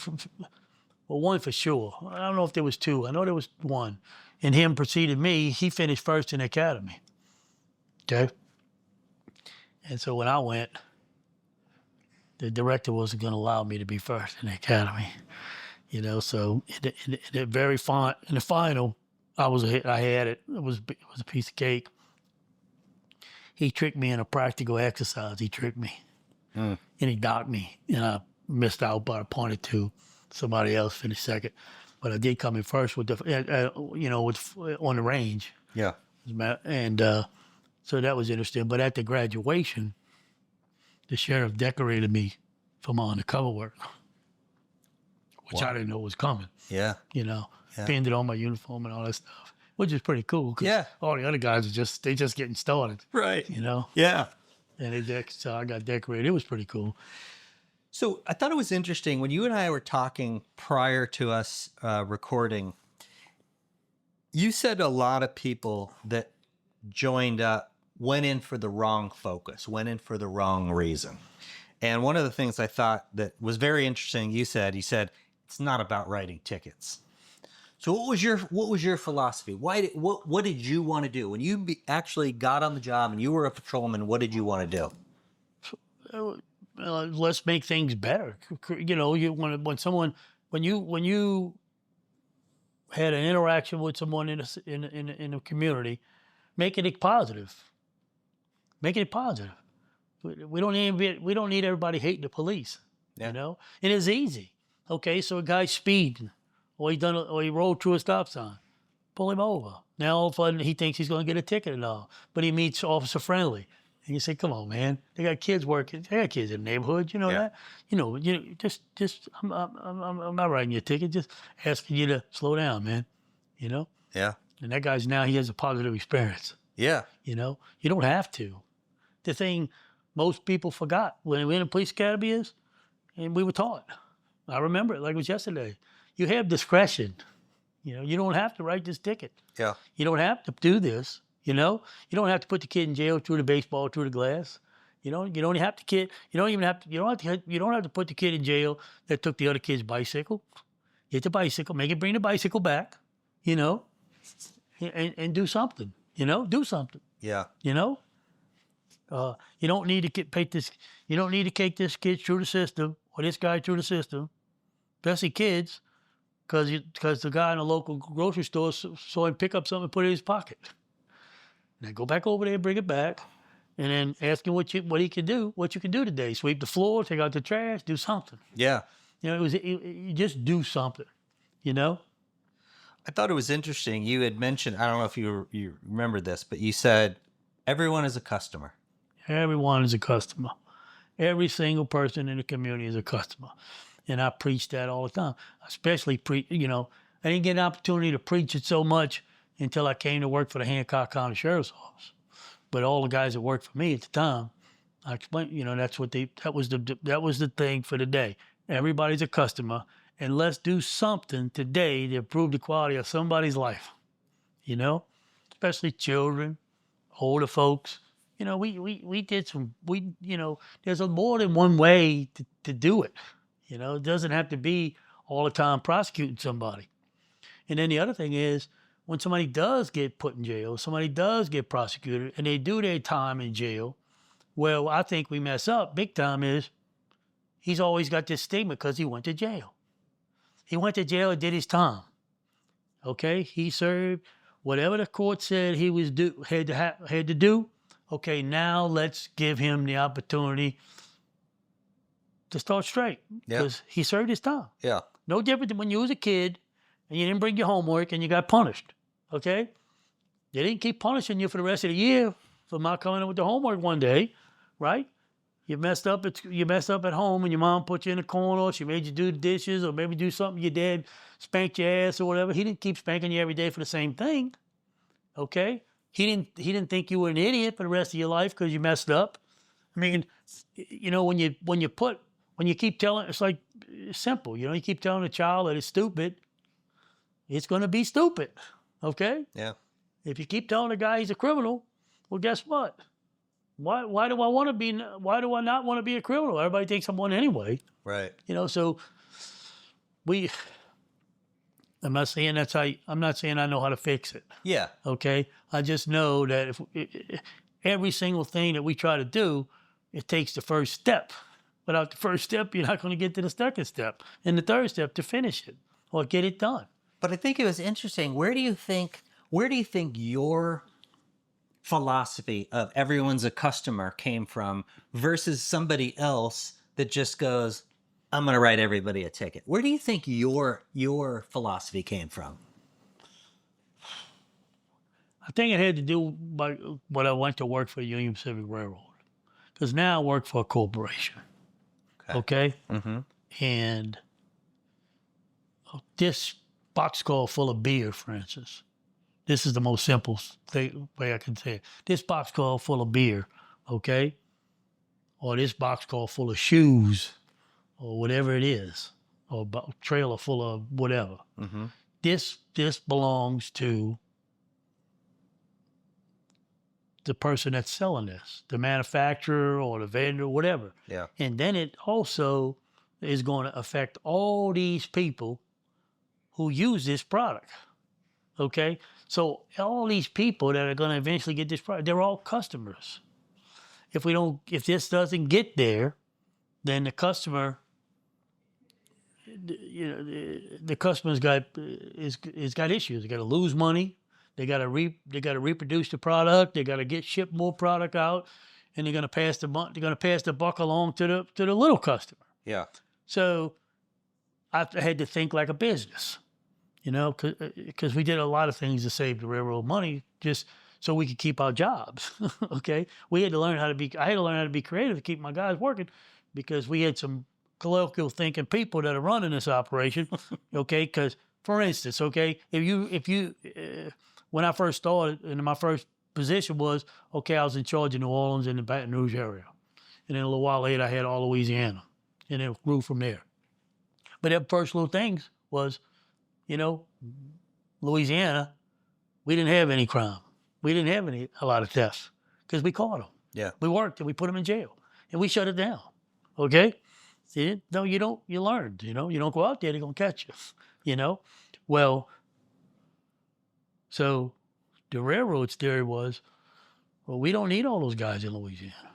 Speaker 1: Well, one for sure. I don't know if there was two. I know there was one. And him preceded me. He finished first in the academy. Okay? And so when I went, the director wasn't going to allow me to be first in the academy. So in the final, I had it. It was a piece of cake. he tricked me in a practical exercise. He tricked me, and he docked me, and I missed out by a point or two. Somebody else finished second, but I did come in first with the, on the range,
Speaker 2: Yeah.
Speaker 1: and so that was interesting. But at the graduation, the sheriff decorated me for my undercover work, which I didn't know was coming.
Speaker 2: Yeah.
Speaker 1: Pinned it on my uniform and all that stuff, which is pretty cool. 'Cause all the other guys are just getting started.
Speaker 2: Right.
Speaker 1: Yeah. And so I got decorated. It was pretty cool.
Speaker 2: So I thought it was interesting when you and I were talking prior to us recording. You said a lot of people that joined up went in for the wrong focus, went in for the wrong reason. And one of the things I thought that was very interesting, you said it's not about writing tickets. So what was your philosophy? What did you want to do when you actually got on the job and you were a patrolman? What did you want to do?
Speaker 1: Let's make things better. When you had an interaction with someone in a community, making it positive. Making it positive. We don't need everybody hating the police. And it's easy. Okay, so a guy's speeding, or he rolled through a stop sign. Pull him over. Now all of a sudden he thinks he's going to get a ticket and all, but he meets Officer Friendly, and you say, "Come on, man! They got kids working. They got kids in the neighborhood. You know that. I'm not writing you a ticket. Just asking you to slow down, man. Yeah. And that guy's now he has a positive experience.
Speaker 2: Yeah.
Speaker 1: You don't have to. The thing most people forgot when we in the police academy is, and we were taught. I remember it like it was yesterday. You have discretion. You don't have to write this ticket.
Speaker 2: Yeah.
Speaker 1: You don't have to do this. You don't have to put the kid in jail through the baseball, through the glass. You don't have to put the kid in jail that took the other kid's bicycle. Get the bicycle, make it bring the bicycle back, and do something. Do something.
Speaker 2: Yeah.
Speaker 1: You don't need to take this kid through the system or this guy through the system, especially kids, because the guy in the local grocery store saw him pick up something and put it in his pocket. Now go back over there, bring it back, and then ask him what he can do, what you can do today. Sweep the floor, take out the trash, do something.
Speaker 2: Yeah.
Speaker 1: You just do something.
Speaker 2: I thought it was interesting. You had mentioned, I don't know if you remember this, but you said everyone is a customer.
Speaker 1: Everyone is a customer. Every single person in the community is a customer. And I preach that all the time. Especially, I didn't get an opportunity to preach it so much until I came to work for the Hancock County Sheriff's Office. But all the guys that worked for me at the time, I explained, that was the thing for the day. Everybody's a customer, and let's do something today to improve the quality of somebody's life. Especially children, older folks. We did there's more than one way to do it. It doesn't have to be all the time prosecuting somebody. And then the other thing is, when somebody does get put in jail, somebody does get prosecuted, and they do their time in jail, well, I think we mess up big time is he's always got this stigma because he went to jail. He went to jail and did his time. Okay? He served whatever the court said he was had to do. Okay, now let's give him the opportunity to start straight because he served his time.
Speaker 2: Yeah.
Speaker 1: No different than when you was a kid and you didn't bring your homework and you got punished. Okay? They didn't keep punishing you for the rest of the year for not coming in with the homework one day, right? You messed up at home and your mom put you in the corner, or she made you do the dishes, or maybe do something your dad spanked your ass or whatever. He didn't keep spanking you every day for the same thing. Okay? He didn't think you were an idiot for the rest of your life because you messed up. I mean, when you keep telling, it's simple. You keep telling a child that it's stupid, it's going to be stupid. Okay?
Speaker 2: Yeah.
Speaker 1: If you keep telling a guy he's a criminal, well, guess what? Why do I not want to be a criminal? Everybody thinks I'm one anyway.
Speaker 2: Right.
Speaker 1: So I'm not saying I'm not saying I know how to fix it.
Speaker 2: Yeah.
Speaker 1: Okay? I just know that if every single thing that we try to do, it takes the first step. Without the first step, you're not going to get to the second step and the third step to finish it or get it done.
Speaker 2: But I think it was interesting. Where do you think your philosophy of everyone's a customer came from versus somebody else that just goes, I'm going to write everybody a ticket? Where do you think your philosophy came from?
Speaker 1: I think it had to do by when I went to work for Union Pacific Railroad, because now I work for a corporation. Okay.
Speaker 2: Mm-hmm.
Speaker 1: And this boxcar full of beer, for instance, this is the most simple way I can say it. This boxcar full of beer, okay, or this boxcar full of shoes, or whatever it is, or a trailer full of whatever.
Speaker 2: Mm-hmm.
Speaker 1: This belongs to the person that's selling this, the manufacturer or the vendor, whatever.
Speaker 2: Yeah.
Speaker 1: And then it also is going to affect all these people who use this product. Okay? So all these people that are going to eventually get this product, they're all customers. If this doesn't get there, then the customer, the customer's got issues. They got to lose money. They got to reproduce the product. They got to ship more product out, and they're going to pass the buck along to the little customer.
Speaker 2: Yeah.
Speaker 1: So I had to think like a business, because we did a lot of things to save the railroad money just so we could keep our jobs. Okay, I had to learn how to be creative to keep my guys working, because we had some colloquial thinking people that are running this operation. Okay, because for instance, okay, if you when I first started, and my first position was, okay, I was in charge of New Orleans and the Baton Rouge area. And then a little while later, I had all Louisiana. And it grew from there. But the first little things was, Louisiana, we didn't have any crime. We didn't have a lot of thefts, because we caught them.
Speaker 2: Yeah.
Speaker 1: We worked and we put them in jail. And we shut it down. Okay? See, no, you learned, you don't go out there, they're going to catch you, Well, so the railroad's theory was, well, we don't need all those guys in Louisiana.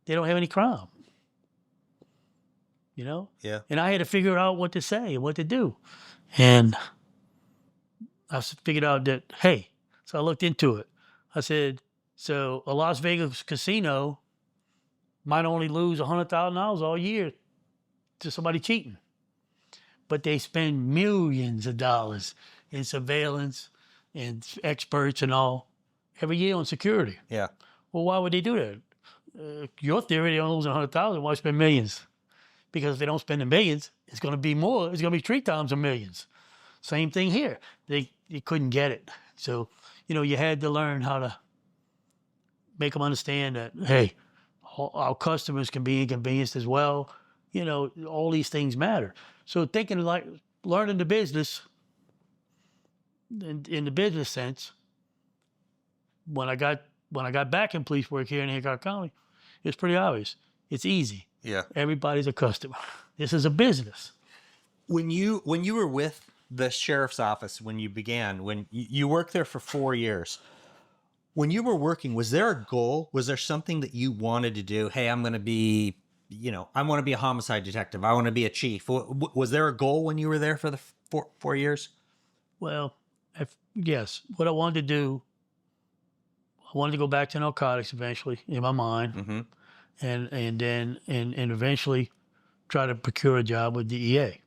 Speaker 1: They don't have any crime.
Speaker 2: Yeah.
Speaker 1: And I had to figure out what to say and what to do. And I figured out that, hey, so I looked into it. I said, so a Las Vegas casino might only lose $100,000 all year to somebody cheating. But they spend millions of dollars in surveillance and experts and all every year on security.
Speaker 2: Yeah.
Speaker 1: Well, why would they do that? Your theory, they only lose 100,000. Why spend millions? Because if they don't spend the millions, it's going to be more. It's going to be 3 times the millions. Same thing here. They couldn't get it. So, you had to learn how to make them understand that, hey, our customers can be inconvenienced as well. All these things matter. So thinking like learning the business, in the business sense, when I got back in police work here in Hancock County, it's pretty obvious. It's easy.
Speaker 2: Yeah.
Speaker 1: Everybody's a customer. This is a business.
Speaker 2: When you were with the sheriff's office, when you began, when you worked there for 4 years, when you were working, was there a goal? Was there something that you wanted to do? Hey, I'm going to be, I want to be a homicide detective. I want to be a chief. Was there a goal when you were there for the 4 years?
Speaker 1: Well, yes. What I wanted to do, I wanted to go back to narcotics eventually in my mind.
Speaker 2: Mm-hmm.
Speaker 1: And then eventually try to procure a job with DEA.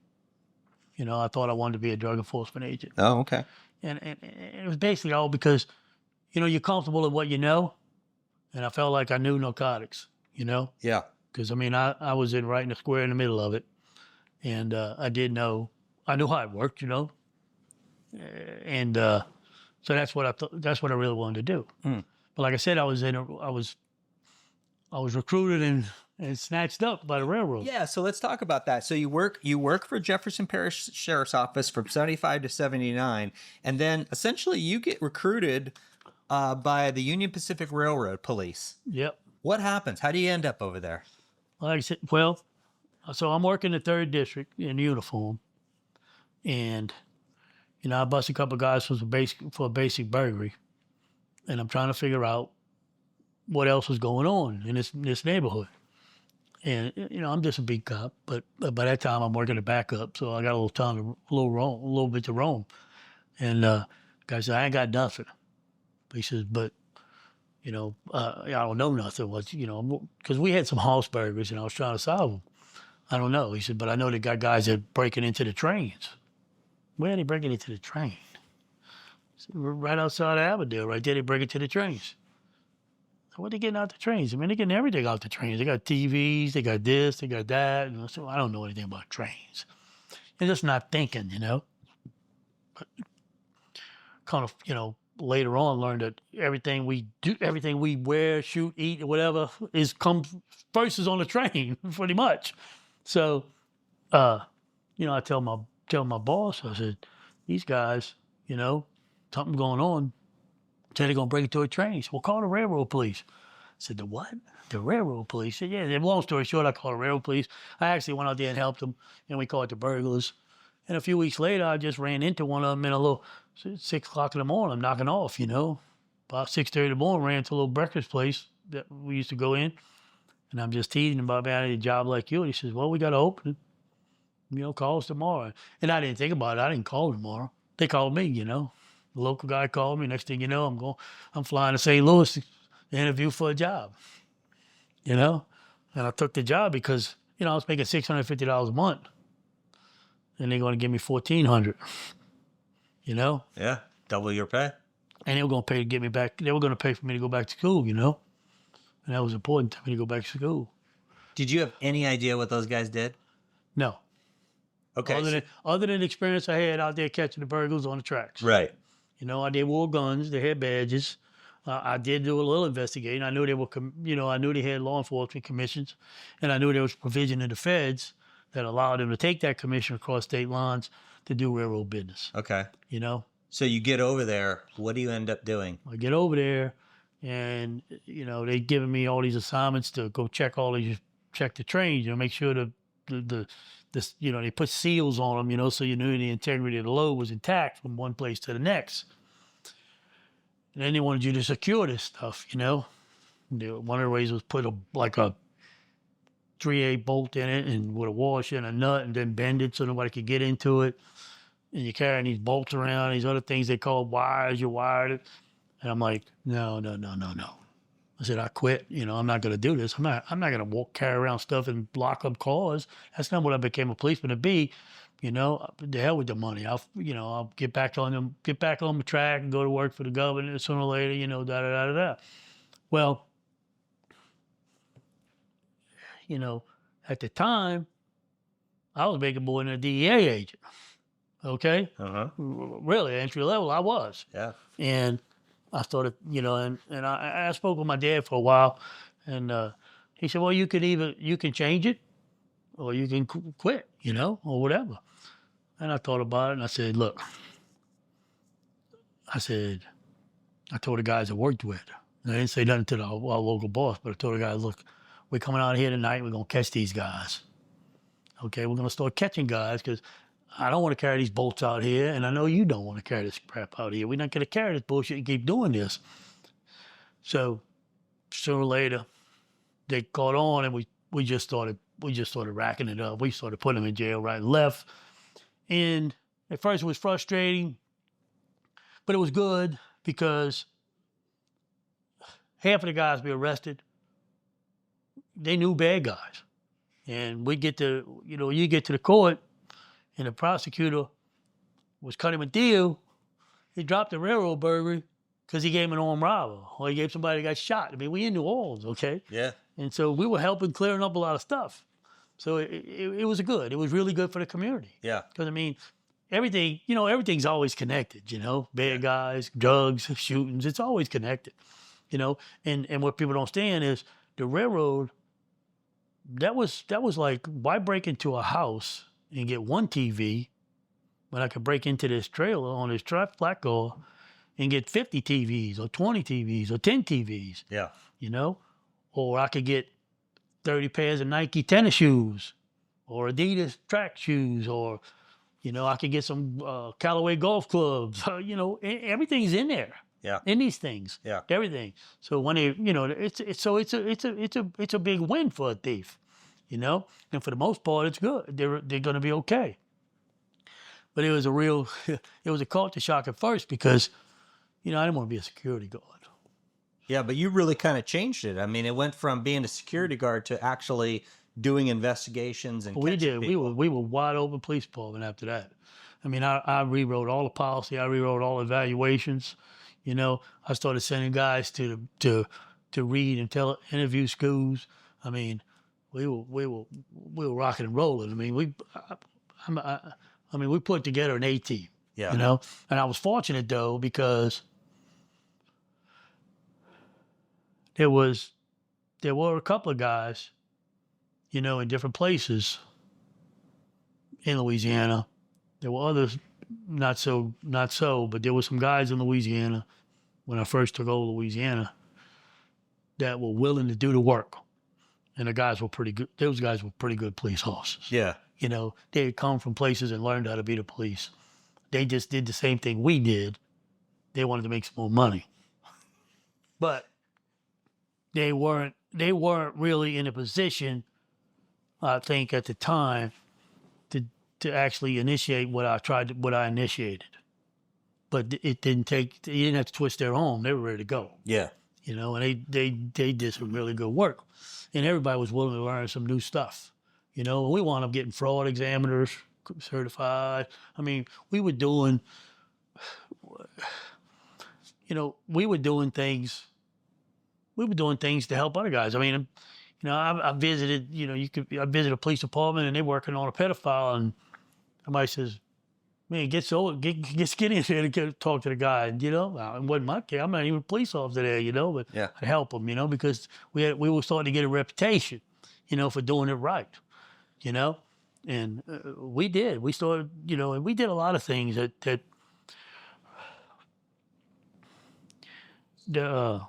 Speaker 1: I thought I wanted to be a drug enforcement agent.
Speaker 2: Oh, okay.
Speaker 1: And it was basically all because, you're comfortable with what you know. And I felt like I knew narcotics,
Speaker 2: Yeah.
Speaker 1: Because, I was right in the square in the middle of it. And I knew how it worked, And so that's what I really wanted to do.
Speaker 2: Mm.
Speaker 1: But like I said, I was recruited and snatched up by the railroad.
Speaker 2: Yeah, so let's talk about that. So you work for Jefferson Parish Sheriff's Office from 75 to 79, and then essentially you get recruited by the Union Pacific Railroad Police.
Speaker 1: Yep.
Speaker 2: What happens? How do you end up over there?
Speaker 1: Like I said, so I'm working the 3rd District in uniform, and I bust a couple of guys for a basic burglary, and I'm trying to figure out what else was going on in this neighborhood. And I'm just a beat cop, but by that time I'm working a backup, so I got a little time a little bit to roam. And guy said, I ain't got nothing. He says, but I don't know nothing. Because we had some house burglars and I was trying to solve them. I don't know. He said, but I know they got guys that breaking into the trains. Where are they breaking into the train? Right outside of Avondale, right there, they break into the trains. So what they getting out the trains? I mean, they're getting everything out the trains. They got TVs, they got this, they got that. And so I don't know anything about trains. And just not thinking, But kind of, later on learned that everything we do, everything we wear, shoot, eat, whatever, comes first is on the train, pretty much. So, I tell my boss, I said, these guys, something going on. Said they're gonna break into a train. He said, well, call the railroad police. I said, the what? The railroad police. He said, yeah. Long story short, I called the railroad police. I actually went out there and helped them, and we called the burglars. And a few weeks later, I just ran into one of them in a little 6 o'clock in the morning. I'm knocking off, About 6:30 in the morning, ran to a little breakfast place that we used to go in. And I'm just teasing him about, man, I need a job like you. And he says, well, we got to open it. Call us tomorrow. And I didn't think about it. I didn't call tomorrow. They called me, The local guy called me. Next thing you know, I'm flying to St. Louis to interview for a job, And I took the job because, I was making $650 a month. And they're going to give me $1,400,
Speaker 2: Yeah, double your pay.
Speaker 1: And they were going to pay to get me back. They were going to pay for me to go back to school, And that was important to me to go back to school.
Speaker 2: Did you have any idea what those guys did?
Speaker 1: No.
Speaker 2: Okay.
Speaker 1: Other than the experience I had out there catching the burglars on the tracks.
Speaker 2: Right.
Speaker 1: They wore guns. They had badges. I did do a little investigating. I knew they were, I knew they had law enforcement commissions, and I knew there was provision in the feds that allowed them to take that commission across state lines to do railroad business.
Speaker 2: Okay.
Speaker 1: You know?
Speaker 2: So you get over there. What do you end up doing?
Speaker 1: I get over there and, they giving me all these assignments to go check the trains, make sure they put seals on them, so you knew the integrity of the load was intact from one place to the next. And then they wanted you to secure this stuff, One of the ways was put a 3/8 bolt in it and with a washer and a nut and then bend it so nobody could get into it. And you're carrying these bolts around, these other things they call wires, you wired it. And I'm like, no. I said, I quit. I'm not going to do this. I'm not going to carry around stuff and lock up cars. That's not what I became a policeman to be. The hell with the money. I'll get back on the track and go to work for the government sooner or later, da. Well, at the time, I was making more than a DEA agent. Okay?
Speaker 2: Uh-huh.
Speaker 1: Really, entry level, I was.
Speaker 2: Yeah.
Speaker 1: And I started, and I spoke with my dad for a while, and he said, well, you can change it, or you can quit, or whatever. And I thought about it, and I said, look, I told the guys I worked with, and I didn't say nothing to our local boss, but I told the guys, look, we're coming out here tonight, we're going to catch these guys. Okay, we're going to start catching guys, because I don't want to carry these bolts out here, and I know you don't want to carry this crap out here. We're not going to carry this bullshit and keep doing this. So sooner or later, they caught on, and we just started racking it up. We started putting them in jail right and left. And at first it was frustrating, but it was good because half of the guys we arrested, they knew bad guys. And you get to the court, and the prosecutor was cutting him a deal. He dropped the railroad burglary because he gave him an armed robber, or he gave somebody that got shot. I mean, we in New Orleans, okay?
Speaker 2: Yeah.
Speaker 1: And so we were helping clearing up a lot of stuff. So it was good. It was really good for the community.
Speaker 2: Yeah.
Speaker 1: Because, everything, everything's always connected, Bad guys, drugs, shootings, it's always connected, And what people don't understand is the railroad, that was like, why break into a house and get one TV when I could break into this trailer on this flat car and get 50 TVs or 20 TVs or 10 TVs.
Speaker 2: Yeah.
Speaker 1: Or I could get 30 pairs of Nike tennis shoes or Adidas track shoes, or, I could get some Callaway golf clubs. Everything's in there.
Speaker 2: Yeah.
Speaker 1: In these things.
Speaker 2: Yeah.
Speaker 1: Everything. So when it's a big win for a thief. And for the most part, it's good. They're going to be okay. But it was a culture shock at first because, I didn't want to be a security guard.
Speaker 2: Yeah, but you really kind of changed it. I mean, it went from being a security guard to actually doing investigations and
Speaker 1: We
Speaker 2: catching
Speaker 1: did.
Speaker 2: people.
Speaker 1: We were wide open police department after that. I mean, I rewrote all the policy. I rewrote all the evaluations. You know, I started sending guys to read and tell interview schools. I mean, we were rocking and rolling. I mean, I mean, we put together an A team.
Speaker 2: Yeah.
Speaker 1: You know, and I was fortunate though because there were a couple of guys, you know, in different places in Louisiana. There were others not so, but there were some guys in Louisiana when I first took over Louisiana that were willing to do the work. And the guys were pretty good. Those guys were pretty good police officers.
Speaker 2: Yeah.
Speaker 1: You know, they had come from places and learned how to be the police. They just did the same thing we did. They wanted to make some more money. But they weren't really in a position, I think, at the time to actually initiate what I initiated. But it didn't take, you didn't have to twist their arm. They were ready to go.
Speaker 2: Yeah.
Speaker 1: You know, and they did some really good work. And everybody was willing to learn some new stuff. You know, and we wound up getting fraud examiners certified. I mean, we were doing things to help other guys. I mean, you know, I visited, you know, I visited a police department and they're working on a pedophile, and somebody says, man, get in there to talk to the guy. And, you know, it wasn't my case. I'm not even a police officer there, you know, but
Speaker 2: Yeah.
Speaker 1: I'd help them, you know, because we were starting to get a reputation, you know, for doing it right, you know. And we did. We started, you know, and we did a lot of things that I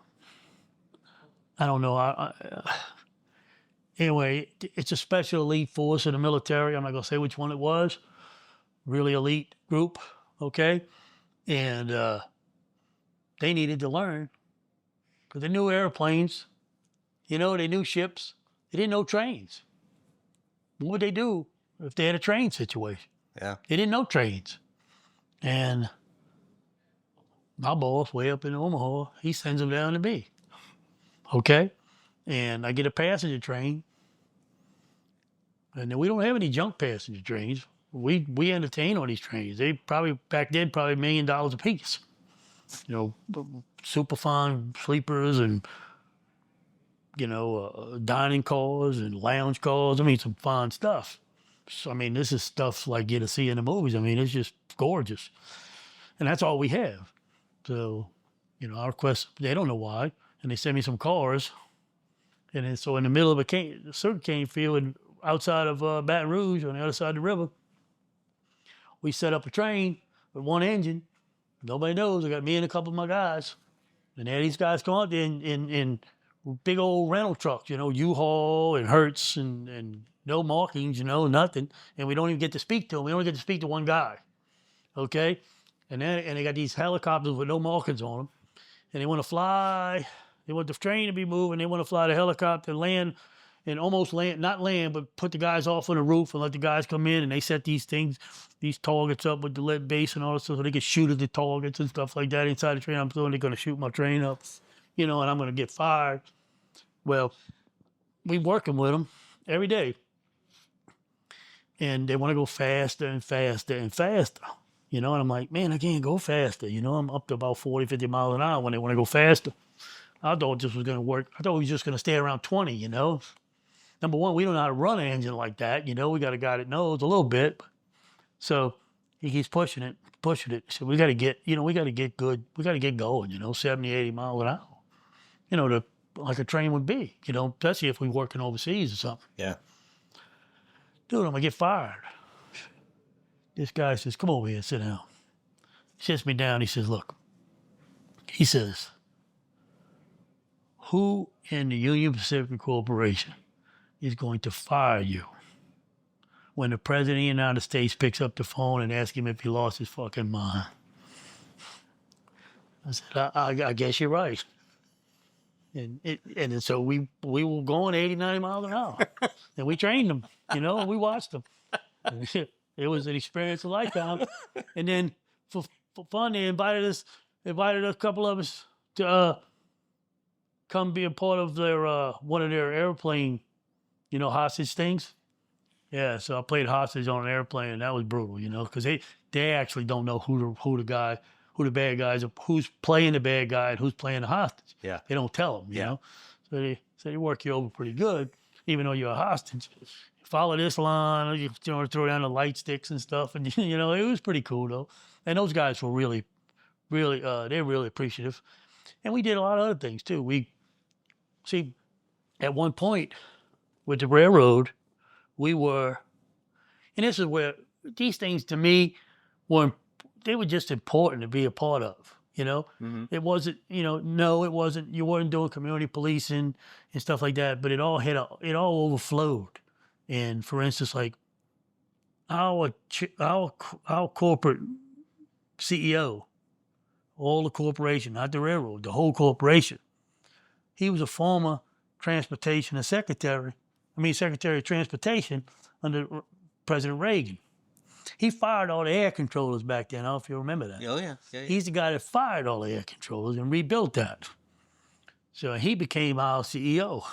Speaker 1: don't know. Anyway, it's a special elite force in the military. I'm not going to say which one it was. Really elite group, okay? And they needed to learn because they knew airplanes, you know, they knew ships. They didn't know trains. What would they do if they had a train situation?
Speaker 2: Yeah.
Speaker 1: They didn't know trains. And my boss, way up in Omaha, he sends them down to me. Okay? And I get a passenger train. And then we don't have any junk passenger trains. We entertain on these trains. They probably, back then, probably $1 million a piece. You know, super fine sleepers and, you know, dining cars and lounge cars. I mean, some fine stuff. So, I mean, this is stuff like you to see in the movies. I mean, it's just gorgeous. And that's all we have. So, you know, I request, they don't know why. And they send me some cars. And then, so in the middle of a sugar cane field and outside of Baton Rouge on the other side of the river, we set up a train with one engine. Nobody knows. I got me and a couple of my guys. And there these guys come out there in big old rental trucks, you know, U-Haul and Hertz and no markings, you know, nothing. And we don't even get to speak to them. We only get to speak to one guy. Okay? And they got these helicopters with no markings on them. And they want to fly. They want the train to be moving. They want to fly the helicopter, land, and almost land, not land, but put the guys off on the roof and let the guys come in. And they set these targets up with the lead base and all this stuff so they can shoot at the targets and stuff like that inside the train. I'm thinking they're going to shoot my train up, you know, and I'm going to get fired. Well, we working with them every day. And they want to go faster and faster and faster. You know, and I'm like, man, I can't go faster. You know, I'm up to about 40, 50 miles an hour when they want to go faster. I thought this was going to work. I thought we was just going to stay around 20, you know. Number one, we don't know how to run an engine like that. You know, we got a guy that knows a little bit. So he keeps pushing it. So we got to get good. We got to get going, you know, 70, 80 miles an hour. You know, like a train would be, you know, especially if we're working overseas or something.
Speaker 2: Yeah.
Speaker 1: Dude, I'm going to get fired. This guy says, come over here, sit down. He sits me down. He says, look. He says, who in the Union Pacific Corporation is going to fire you when the President of the United States picks up the phone and asks him if he lost his fucking mind? I said, I guess you're right. And so we were going 80, 90 miles an hour. And we trained them, you know, and we watched them. It was an experience of a lifetime. And then for fun, they invited a couple of us to come be a part of their one of their airplane, hostage things. Yeah, so I played hostage on an airplane, and that was brutal, because they actually don't know who the bad guys are, who's playing the bad guy and who's playing the hostage.
Speaker 2: Yeah.
Speaker 1: They don't tell them, you know. So they work you over pretty good, even though you're a hostage. Follow this line, throw down the light sticks and stuff, and it was pretty cool though. And those guys were really, really, they're really appreciative. And we did a lot of other things too. At one point with the railroad, we were, and this is where these things to me they were just important to be a part of. It wasn't, no, it wasn't. You weren't doing community policing and stuff like that, but it all overflowed. And for instance, like our corporate CEO, all the corporation, not the railroad, the whole corporation. He was a former Secretary of Transportation under President Reagan. He fired all the air controllers back then. I don't know if you remember that.
Speaker 2: Oh, yeah.
Speaker 1: He's the guy that fired all the air controllers and rebuilt that. So he became our CEO.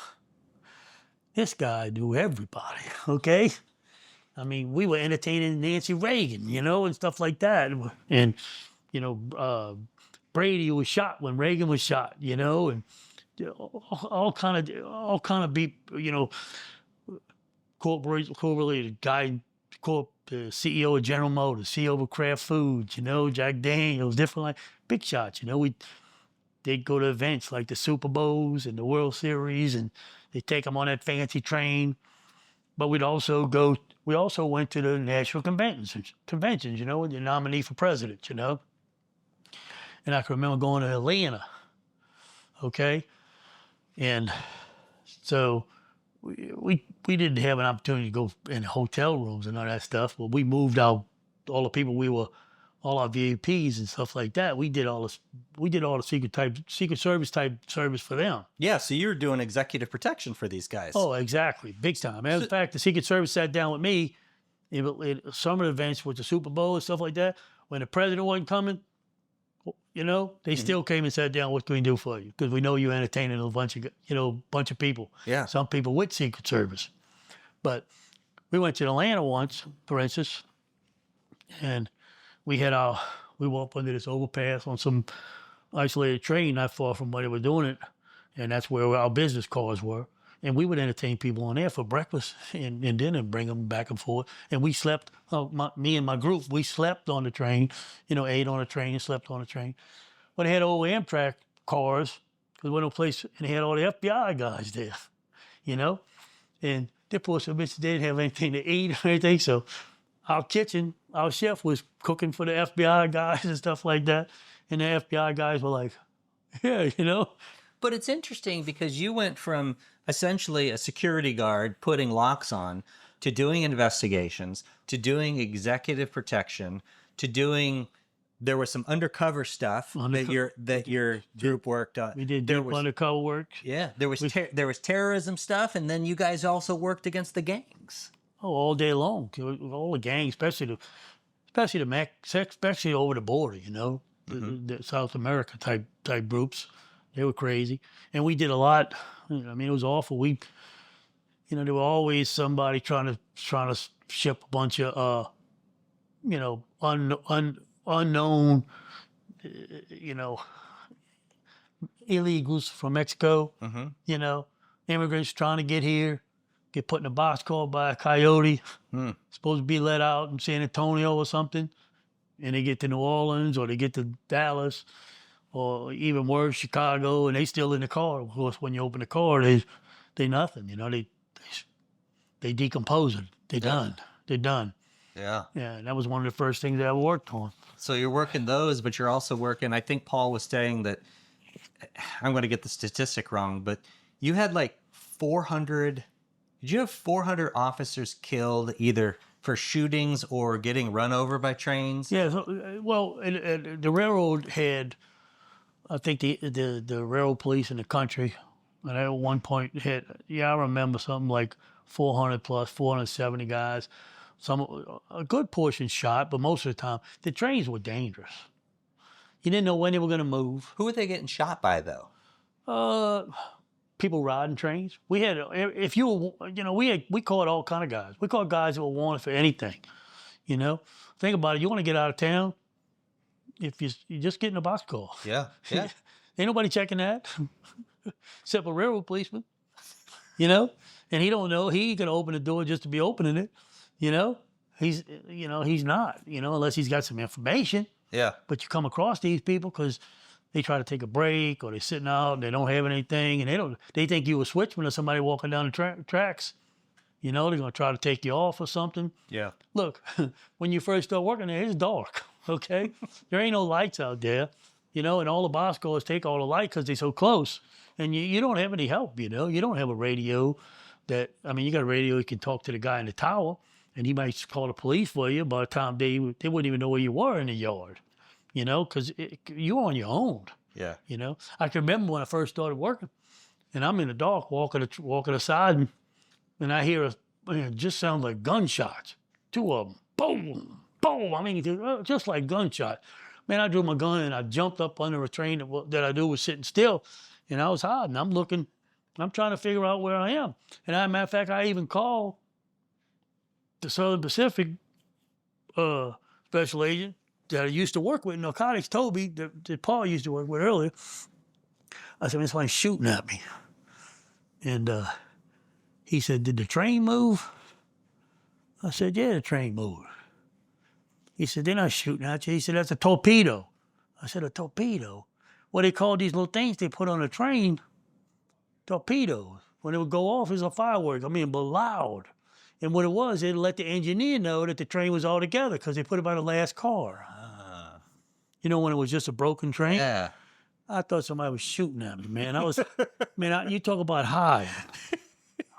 Speaker 1: This guy knew everybody, okay? I mean, we were entertaining Nancy Reagan, and stuff like that. And, Brady was shot when Reagan was shot, and all kind of corporate guy, the CEO of General Motors, CEO of Kraft Foods, Jack Daniels, different like big shots, they'd go to events like the Super Bowls and the World Series, and they'd take them on that fancy train. But we also went to the national conventions, with the nominee for president, And I can remember going to Atlanta, okay? And so we didn't have an opportunity to go in hotel rooms and all that stuff, but we moved out all the people all our VAPs and stuff like that. We did all the Secret Service type service for them.
Speaker 2: Yeah, so you're doing executive protection for these guys.
Speaker 1: Oh, exactly, big time. As a fact, the Secret Service sat down with me in some of the events with the Super Bowl and stuff like that. When the president wasn't coming, they still came and sat down. What can we do for you? Because we know you're entertaining a bunch of people.
Speaker 2: Yeah.
Speaker 1: Some people with Secret Service. But we went to Atlanta once, for instance, and we walked under this overpass on some isolated train not far from where they were doing it, and that's where our business cars were. And we would entertain people on there for breakfast and dinner and bring them back and forth. And we slept, me and my group, we slept on the train, ate on the train and slept on the train. But they had old Amtrak cars, because there was no place, and they had all the FBI guys there, And they poor some bitches, they didn't have anything to eat or anything, so our chef was cooking for the FBI guys and stuff like that. And the FBI guys were like, yeah,
Speaker 2: But it's interesting because you went from essentially a security guard putting locks on to doing investigations, to doing executive protection, to doing, there was some undercover stuff that your group worked on.
Speaker 1: We did undercover work.
Speaker 2: Yeah, there was terrorism stuff, and then you guys also worked against the gangs.
Speaker 1: Oh, all day long. All the gangs, especially over the border, the South America type groups. They were crazy. And we did a lot. It was awful. There were always somebody trying to ship a bunch of unknown illegals from Mexico, immigrants trying to get here, get put in a boxcar by a coyote, supposed to be let out in San Antonio or something, and they get to New Orleans or they get to Dallas or even worse, Chicago, and they still in the car. Of course, when you open the car, they nothing, they decompose it. They're done.
Speaker 2: Yeah.
Speaker 1: Yeah, and that was one of the first things I ever worked on.
Speaker 2: So you're working those, but you're also working, I think Paul was saying that, I'm going to get the statistic wrong, but you had like 400, did you have 400 officers killed either for shootings or getting run over by trains?
Speaker 1: Yeah, the railroad had, I think the railroad police in the country, and at one point had, I remember something like 400 plus, 470 guys. A good portion shot, but most of the time, the trains were dangerous. You didn't know when they were going to move.
Speaker 2: Who were they getting shot by, though?
Speaker 1: People riding trains. We had, if you were, we caught all kind of guys. We caught guys that were wanted for anything. You know, think about it. You want to get out of town, if you just get in a boxcar.
Speaker 2: Yeah. Yeah.
Speaker 1: Ain't nobody checking that, except a railroad policeman. You know, and he don't know he can open the door just to be opening it. You know, he's not. Unless he's got some information.
Speaker 2: Yeah.
Speaker 1: But you come across these people because they try to take a break or they're sitting out and they don't have anything and they think you a switchman or somebody walking down the tracks. They're gonna try to take you off or something.
Speaker 2: Yeah.
Speaker 1: Look, when you first start working there, it's dark. Okay, there ain't no lights out there. And all the boxcars take all the light because they're so close, and you don't have any help. You don't have a radio. You got a radio. You can talk to the guy in the tower, and he might call the police for you. By the time they wouldn't even know where you were in the yard. Because you're on your own.
Speaker 2: Yeah.
Speaker 1: I can remember when I first started working, and I'm in the dark walking aside, and I hear it just sounds like gunshots. 2 of them, boom, boom. Just like gunshot. Man, I drew my gun and I jumped up under a train that I knew was sitting still, and I was hiding. I'm looking. I'm trying to figure out where I am. And as a matter of fact, I even called the Southern Pacific special agent that I used to work with, Narcotics, told me, that Paul used to work with earlier. I said, man, somebody's shooting at me. And he said, did the train move? I said, yeah, the train moved. He said, they're not shooting at you. He said, that's a torpedo. I said, a torpedo? Well, they call these little things they put on a train torpedoes. When it would go off, it was a firework. But loud. And what it was, it let the engineer know that the train was all together because they put it by the last car. When it was just a broken train?
Speaker 2: Yeah.
Speaker 1: I thought somebody was shooting at me, man. You talk about high.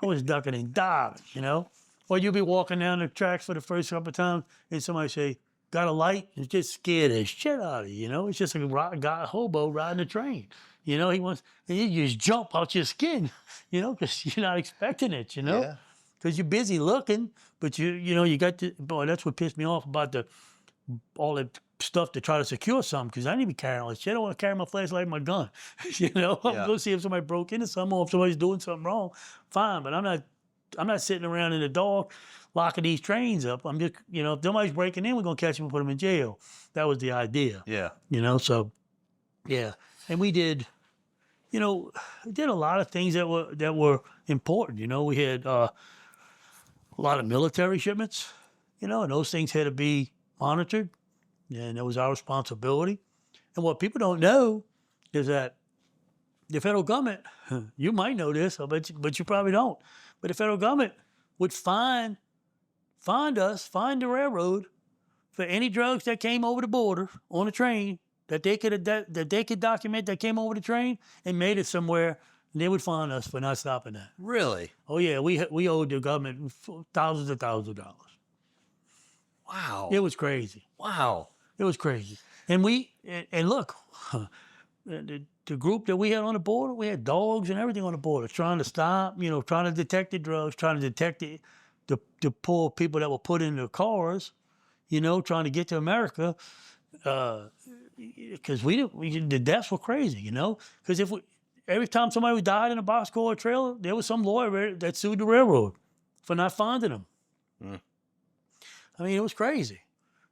Speaker 1: I was ducking and diving, Or you'll be walking down the tracks for the first couple of times and somebody say, got a light? It just scared the shit out of you, It's just a hobo riding a train. And you just jump out your skin, because you're not expecting it,
Speaker 2: Yeah.
Speaker 1: Because you're busy looking, but you got to, boy, that's what pissed me off about all the stuff to try to secure something, because I didn't even carry all that shit. I don't want to carry my flashlight and my gun. I'm going to see if somebody broke into something or if somebody's doing something wrong. Fine, but I'm not sitting around in the dark locking these trains up. I'm just, if somebody's breaking in, we're going to catch them and put them in jail. That was the idea.
Speaker 2: Yeah.
Speaker 1: So, yeah. And we did a lot of things that were important. We had a lot of military shipments, and those things had to be monitored, and it was our responsibility. And what people don't know is that the federal government, you might know this, but you probably don't, but the federal government would find the railroad for any drugs that came over the border on a train that they could document that came over the train and made it somewhere, and they would fine us for not stopping that.
Speaker 2: Really?
Speaker 1: Oh yeah, we owed the government thousands of dollars.
Speaker 2: Wow.
Speaker 1: It was crazy.
Speaker 2: Wow.
Speaker 1: It was crazy. And look, the group that we had on the border, we had dogs and everything on the border trying to stop, trying to detect the drugs, trying to detect the poor people that were put in their cars, trying to get to America. Because the deaths were crazy, because every time somebody died in a boxcar or trailer, there was some lawyer that sued the railroad for not finding them. Mm. It was crazy,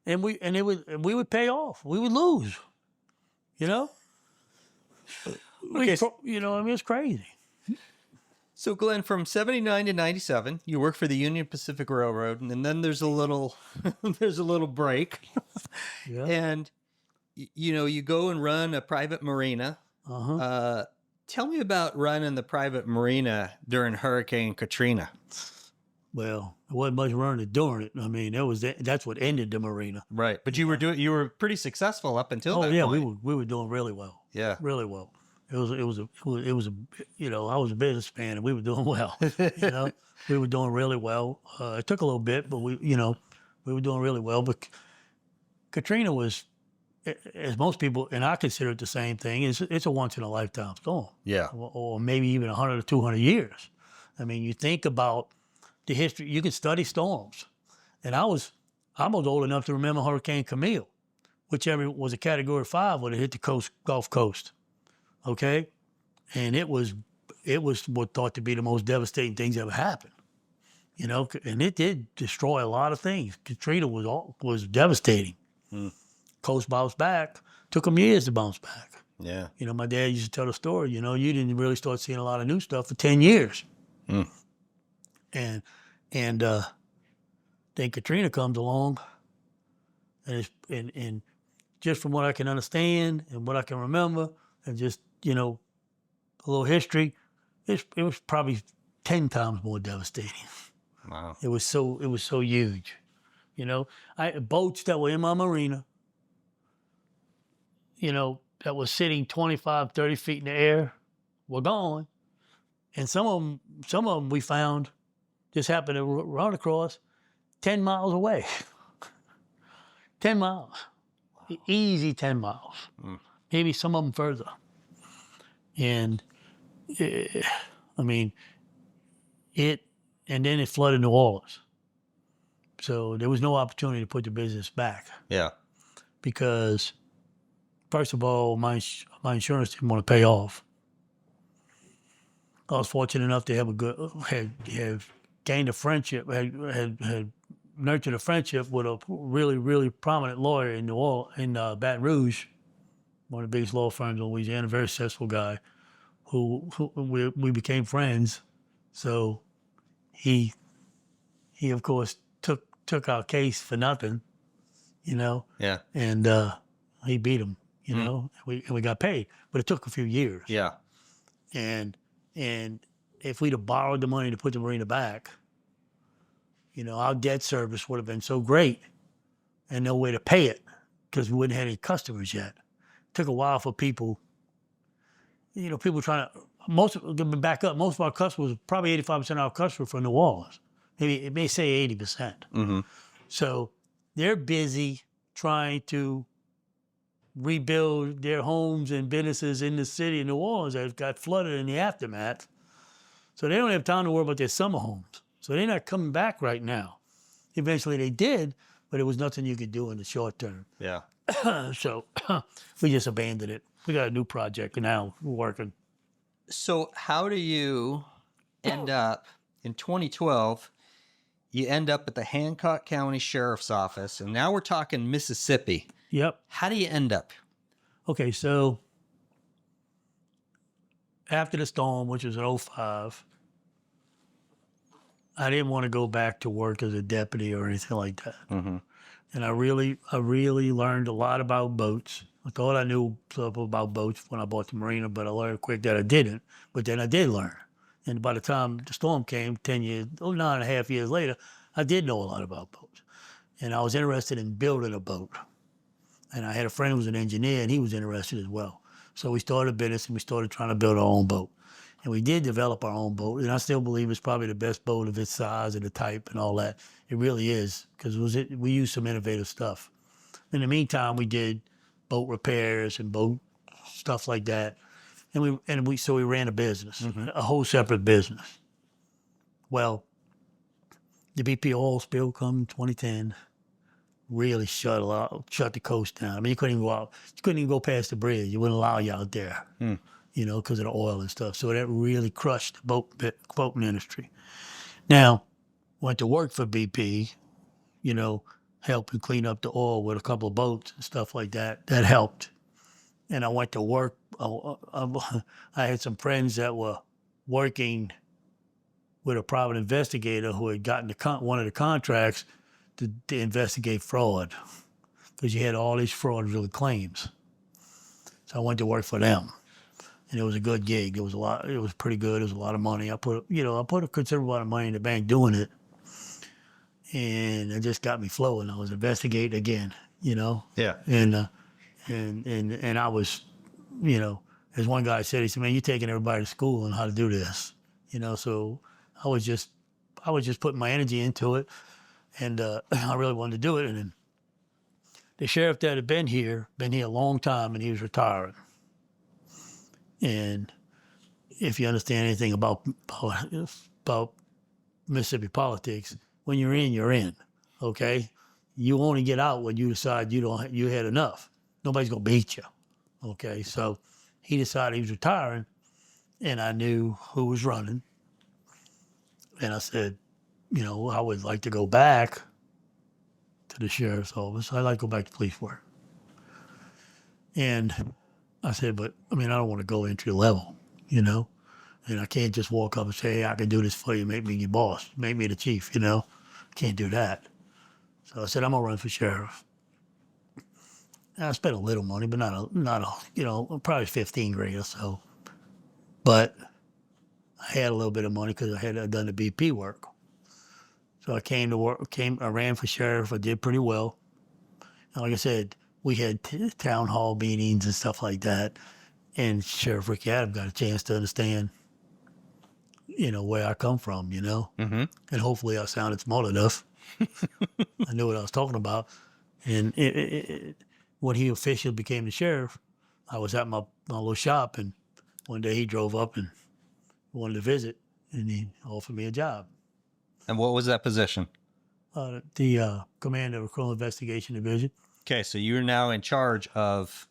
Speaker 1: and we would pay off, we would lose,
Speaker 2: Okay.
Speaker 1: It's crazy.
Speaker 2: So Glenn, from 79 to 97, you work for the Union Pacific Railroad, and then there's a little break.
Speaker 1: Yeah.
Speaker 2: And you go and run a private marina.
Speaker 1: Uh-huh.
Speaker 2: Tell me about running the private marina during Hurricane Katrina.
Speaker 1: Well, it wasn't much running during it. That's what ended the marina.
Speaker 2: Right. But you were pretty successful up until that point.
Speaker 1: we were doing really well.
Speaker 2: Yeah.
Speaker 1: Really well. It was I was a businessman and we were doing well. We were doing really well. It took a little bit, but we were doing really well. But Katrina was, as most people, and I consider it the same thing, it's a once in a lifetime storm.
Speaker 2: Yeah.
Speaker 1: Or maybe even 100 or 200 years. You think about the history, you can study storms. And I was old enough to remember Hurricane Camille, which was a Category 5 when it hit the Gulf Coast. Okay? and it was what thought to be the most devastating things ever happened. You know, and it did destroy a lot of things. Katrina was devastating. Coast bounced back. Took them years to bounce back.
Speaker 2: Yeah.
Speaker 1: You know, my dad used to tell the story. You know, you didn't really start seeing a lot of new stuff for 10 years. And then Katrina comes along, and just from what I can understand and what I can remember, and just, you know, a little history, it was probably 10 times more devastating.
Speaker 2: Wow.
Speaker 1: It was so huge. You know, boats that were in my marina, you know, that was sitting 25, 30 feet in the air were gone. And some of them we found just happened to run across 10 miles away. 10 miles. Easy 10 miles. Maybe some of them further. And, I mean, and then it flooded New Orleans. So there was no opportunity to put the business back.
Speaker 2: Yeah.
Speaker 1: Because, first of all, my insurance didn't want to pay off. I was fortunate enough to have gained a friendship, had nurtured a friendship with a really, really prominent lawyer in New Orleans, in Baton Rouge, one of the biggest law firms in Louisiana, a very successful guy, who we became friends. So he of course took our case for nothing, you know.
Speaker 2: Yeah.
Speaker 1: And he beat him, you know. And we got paid, but it took a few years.
Speaker 2: Yeah.
Speaker 1: And if we'd have borrowed the money to put the marina back, you know, our debt service would have been so great and no way to pay it because we wouldn't have any customers yet. It took a while for people, you know, people trying to, back up, most of our customers, probably 85% of our customers from New Orleans. Maybe it may say 80%. So they're busy trying to rebuild their homes and businesses in the city of New Orleans that got flooded in the aftermath. So they don't have time to worry about their summer homes. So they're not coming back right now. Eventually they did, but it was nothing you could do in the short term.
Speaker 2: Yeah.
Speaker 1: So we just abandoned it. We got a new project and now we're working.
Speaker 2: So how do you end up in 2012? You end up at the Hancock County Sheriff's Office, and now we're talking Mississippi.
Speaker 1: Yep.
Speaker 2: How do you end up?
Speaker 1: Okay, so after the storm, which was in 2005, I didn't want to go back to work as a deputy or anything like that. And I really learned a lot about boats. I thought I knew something about boats when I bought the marina, but I learned quick that I didn't. But then I did learn. And by the time the storm came, 9.5 years later, I did know a lot about boats. And I was interested in building a boat. And I had a friend who was an engineer, and he was interested as well. So we started a business, and we started trying to build our own boat. And we did develop our own boat, and I still believe it's probably the best boat of its size and the type and all that. It really is, because we used some innovative stuff. In the meantime, we did boat repairs and boat stuff like that. And we ran a business, a whole separate business. Well, the BP oil spill come in 2010, really shut the coast down. I mean, you couldn't even go out. You couldn't even go past the bridge. It wouldn't allow you out there, you know, because of the oil and stuff. So that really crushed the boating industry. Now, went to work for BP, you know, helping clean up the oil with a couple of boats and stuff like that. That helped. And I went to work. I had some friends that were working with a private investigator who had gotten one of the contracts to investigate fraud, because you had all these fraudulent claims. So I went to work for them, and it was a good gig. It was pretty good. It was a lot of money. I put a considerable amount of money in the bank doing it, and it just got me flowing. I was investigating again, you know.
Speaker 2: Yeah.
Speaker 1: And I was, you know, as one guy said, he said, "Man, you're taking everybody to school on how to do this," you know. So I was just putting my energy into it, and I really wanted to do it. And then the sheriff that had been here a long time, and he was retiring. And if you understand anything about Mississippi politics, when you're in, you're in. Okay, you only get out when you decide you had enough. Nobody's gonna beat you. Okay, so he decided he was retiring, and I knew who was running. And I said, you know, I would like to go back to the sheriff's office. I'd like to go back to police work. And I said, but I mean, I don't want to go entry level, you know, and I can't just walk up and say, hey, I can do this for you. Make me your boss. Make me the chief, you know. Can't do that. So I said, I'm going to run for sheriff. And I spent a little money, but not a, you know, probably 15 grand or so. But I had a little bit of money because I had done the BP work. So I came to work, I ran for sheriff. I did pretty well. And like I said, we had town hall meetings and stuff like that. And Sheriff Ricky Adams got a chance to understand, you know, where I come from, you know.
Speaker 2: Mm-hmm.
Speaker 1: And hopefully I sounded smart enough. I knew what I was talking about. And when he officially became the sheriff, I was at my little shop, and one day he drove up and wanted to visit, and he offered me a job.
Speaker 2: And what was that position?
Speaker 1: The commander of the Criminal Investigation Division.
Speaker 2: Okay, so you're now in charge of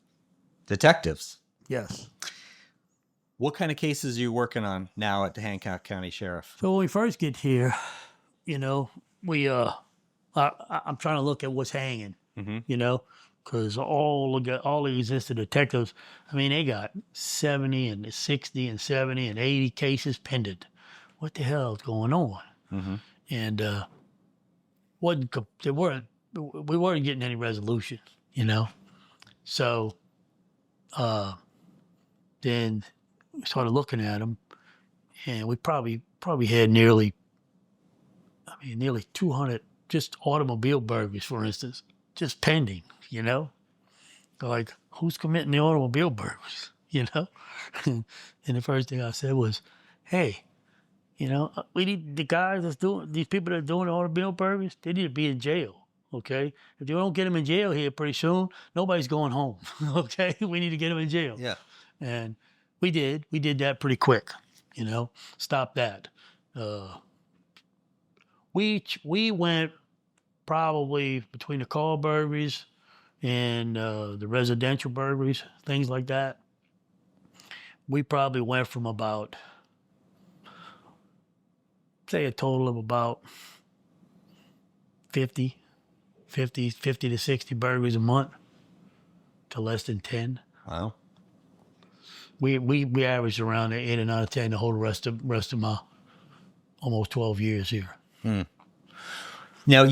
Speaker 2: detectives.
Speaker 1: Yes.
Speaker 2: What kind of cases are you working on now at the Hancock County Sheriff?
Speaker 1: So when we first get here, you know, I'm trying to look at what's hanging, you know, because all the existing detectives, I mean, they got 70 and 60 and 70 and 80 cases pending. What the hell is going on? And we weren't getting any resolution, you know. So then we started looking at them, and we probably had nearly 200 just automobile burglaries, for instance, just pending, you know. Like, who's committing the automobile burglaries, you know? And the first thing I said was, hey, you know, we need the guys these people that are doing the automobile burglaries, they need to be in jail, okay? If you don't get them in jail here pretty soon, nobody's going home, okay? We need to get them in jail.
Speaker 2: Yeah.
Speaker 1: And we did that pretty quick, you know, stop that. We went probably between the car burglaries and the residential burglaries, things like that. We probably went from about, say, a total of about 50 to 60 burglaries a month to less than 10.
Speaker 2: Wow.
Speaker 1: We averaged around 8 or 9 or 10 the whole rest of my almost 12 years here.
Speaker 2: Now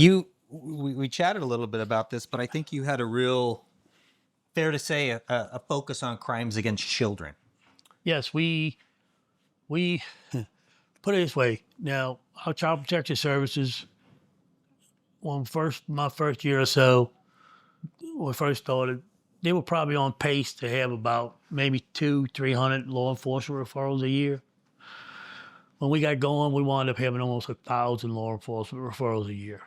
Speaker 2: we chatted a little bit about this, but I think you had a real, fair to say, a focus on crimes against children.
Speaker 1: Yes, we put it this way. Now, our child protection services, my first year or so, when we first started, they were probably on pace to have about maybe 200-300 law enforcement referrals a year. When we got going, we wound up having almost 1,000 law enforcement referrals a year.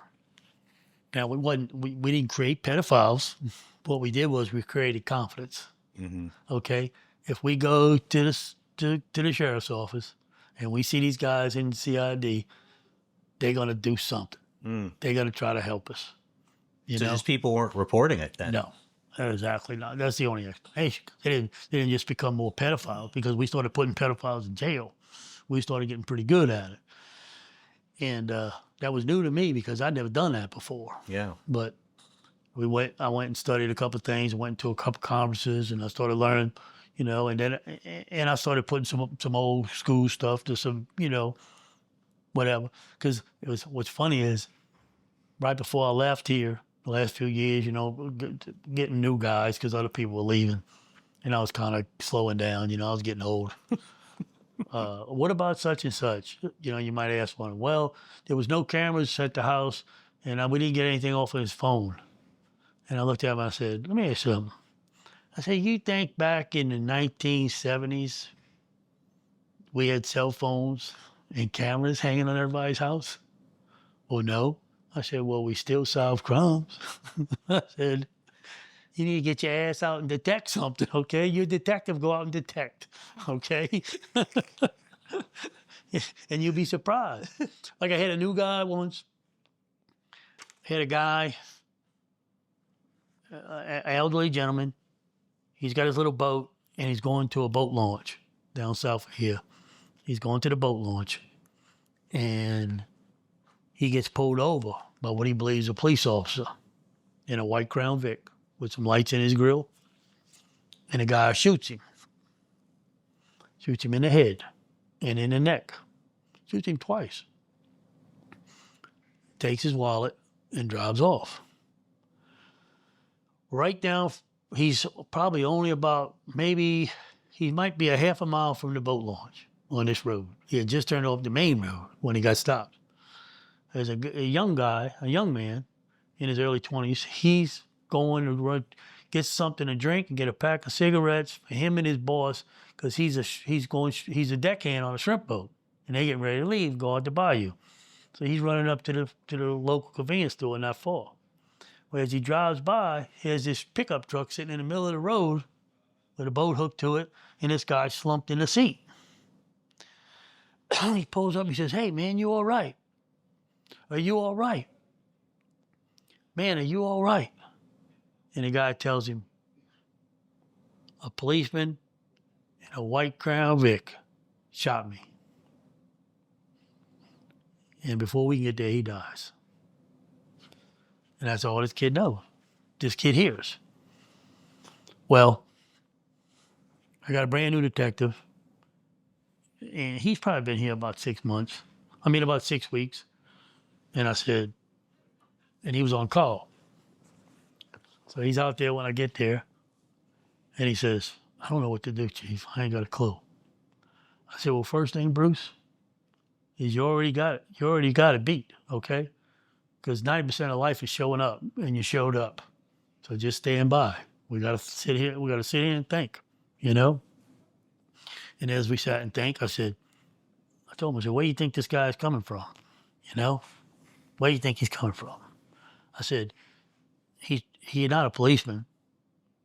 Speaker 1: Now, we didn't create pedophiles. What we did was we created confidence. Okay, if we go to the sheriff's office and we see these guys in the CID, they're gonna do something. They're gonna try to help us. You
Speaker 2: So
Speaker 1: know?
Speaker 2: just people weren't reporting it then?
Speaker 1: No, exactly not. That's the only explanation. They didn't just become more pedophiles because we started putting pedophiles in jail. We started getting pretty good at it. And that was new to me because I'd never done that before.
Speaker 2: Yeah.
Speaker 1: But I went and studied a couple of things, went to a couple of conferences, and I started learning, you know, and then I started putting some old school stuff to some, you know, whatever. Because what's funny is right before I left here, the last few years, you know, getting new guys because other people were leaving, and I was kind of slowing down, you know, I was getting old. What about such and such? You know, you might ask one. Well, there was no cameras at the house, and we didn't get anything off of his phone. And I looked at him and I said, let me ask you something. I said, you think back in the 1970s, we had cell phones and cameras hanging on everybody's house? Well, no. I said, well, we still solve crimes. I said, you need to get your ass out and detect something, okay? You're a detective, go out and detect, okay? And you'll be surprised. Like I had a new guy once. Had a guy, an elderly gentleman. He's got his little boat, and he's going to a boat launch down south of here. He's going to the boat launch, and he gets pulled over by what he believes is a police officer in a white Crown Vic with some lights in his grill, and the guy shoots him in the head and in the neck, shoots him twice, takes his wallet and drives off. Right down, he's probably only about, maybe he might be a half a mile from the boat launch on this road. He had just turned off the main road when he got stopped. There's a young guy, a young man in his early 20s. He's going to run, get something to drink and get a pack of cigarettes for him and his boss, because he's a deckhand on a shrimp boat, and they getting ready to leave, go out to bayou. So he's running up to the local convenience store not far. Well, as he drives by, there's this pickup truck sitting in the middle of the road with a boat hooked to it, and this guy slumped in the seat. He pulls up, he says, "Hey, man, you all right? Are you all right? Man, are you all right?" And the guy tells him, "A policeman in a white Crown Vic shot me. And before we can get there, he dies." And that's all this kid knows. This kid hears. Well, I got a brand new detective, and he's probably been here about 6 months. About 6 weeks. And I said, and he was on call. So he's out there when I get there, and he says, "I don't know what to do, Chief. I ain't got a clue." I said, "Well, first thing, Bruce, is you already got it. You already got it beat, okay? Because 90% of life is showing up, and you showed up. So just stand by. We gotta sit here and think, you know?" And as we sat and think, I told him, I said, "Where do you think this guy is coming from? You know? Where do you think he's coming from?" I said, he's not a policeman,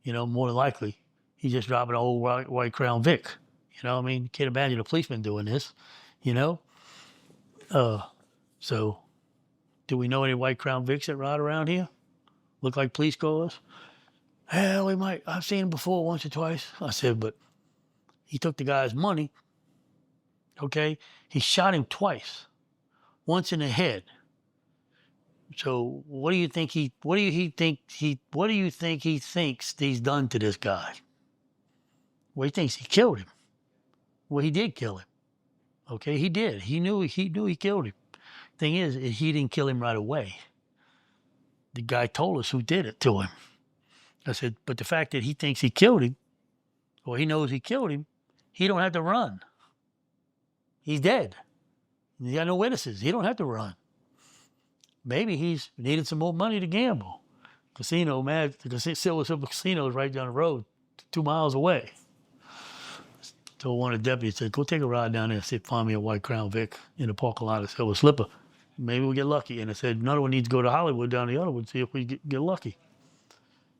Speaker 1: more than likely. He's just driving an old white Crown Vic. You know what I mean? Can't imagine a policeman doing this, you know? So do we know any white Crown Vics that ride around here? Look like police cars? Hell, we might. I've seen him before once or twice. I said, but he took the guy's money, okay? He shot him twice, once in the head. So what do you think he thinks he's done to this guy? Well, he thinks he killed him. Well, he did kill him. Okay, he did. He knew he killed him. Thing is, he didn't kill him right away. The guy told us who did it to him. I said, but the fact that he thinks he killed him, or he knows he killed him, he don't have to run. He's dead. He got no witnesses. He don't have to run. Maybe he's needed some more money to gamble. Casino, man, the Silver Casino is right down the road, 2 miles away. Told one of the deputies, said, "Go take a ride down there and see, find me a white Crown Vic in the parking lot of Silver Slipper. Maybe we'll get lucky." And I said, "Another one needs to go to Hollywood down the other one, see if we get lucky."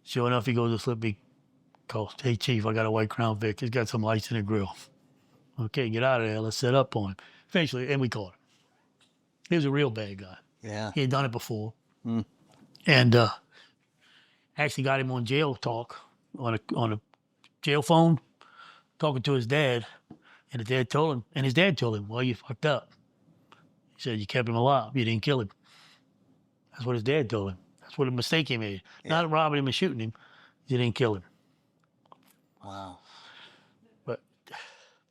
Speaker 1: Sure enough, he goes to Slipper. He calls, "Hey, Chief, I got a white Crown Vic. It's got some lights in the grill." "Okay, get out of there. Let's set up on him." Eventually, and we caught him. He was a real bad guy.
Speaker 2: Yeah.
Speaker 1: He had done it before. And actually got him on jail talk, on a jail phone, talking to his dad. And his dad told him, "Well, you fucked up." He said, "You kept him alive. You didn't kill him." That's what his dad told him. That's what a mistake he made. Yeah. Not robbing him and shooting him. You didn't kill him.
Speaker 2: Wow.
Speaker 1: But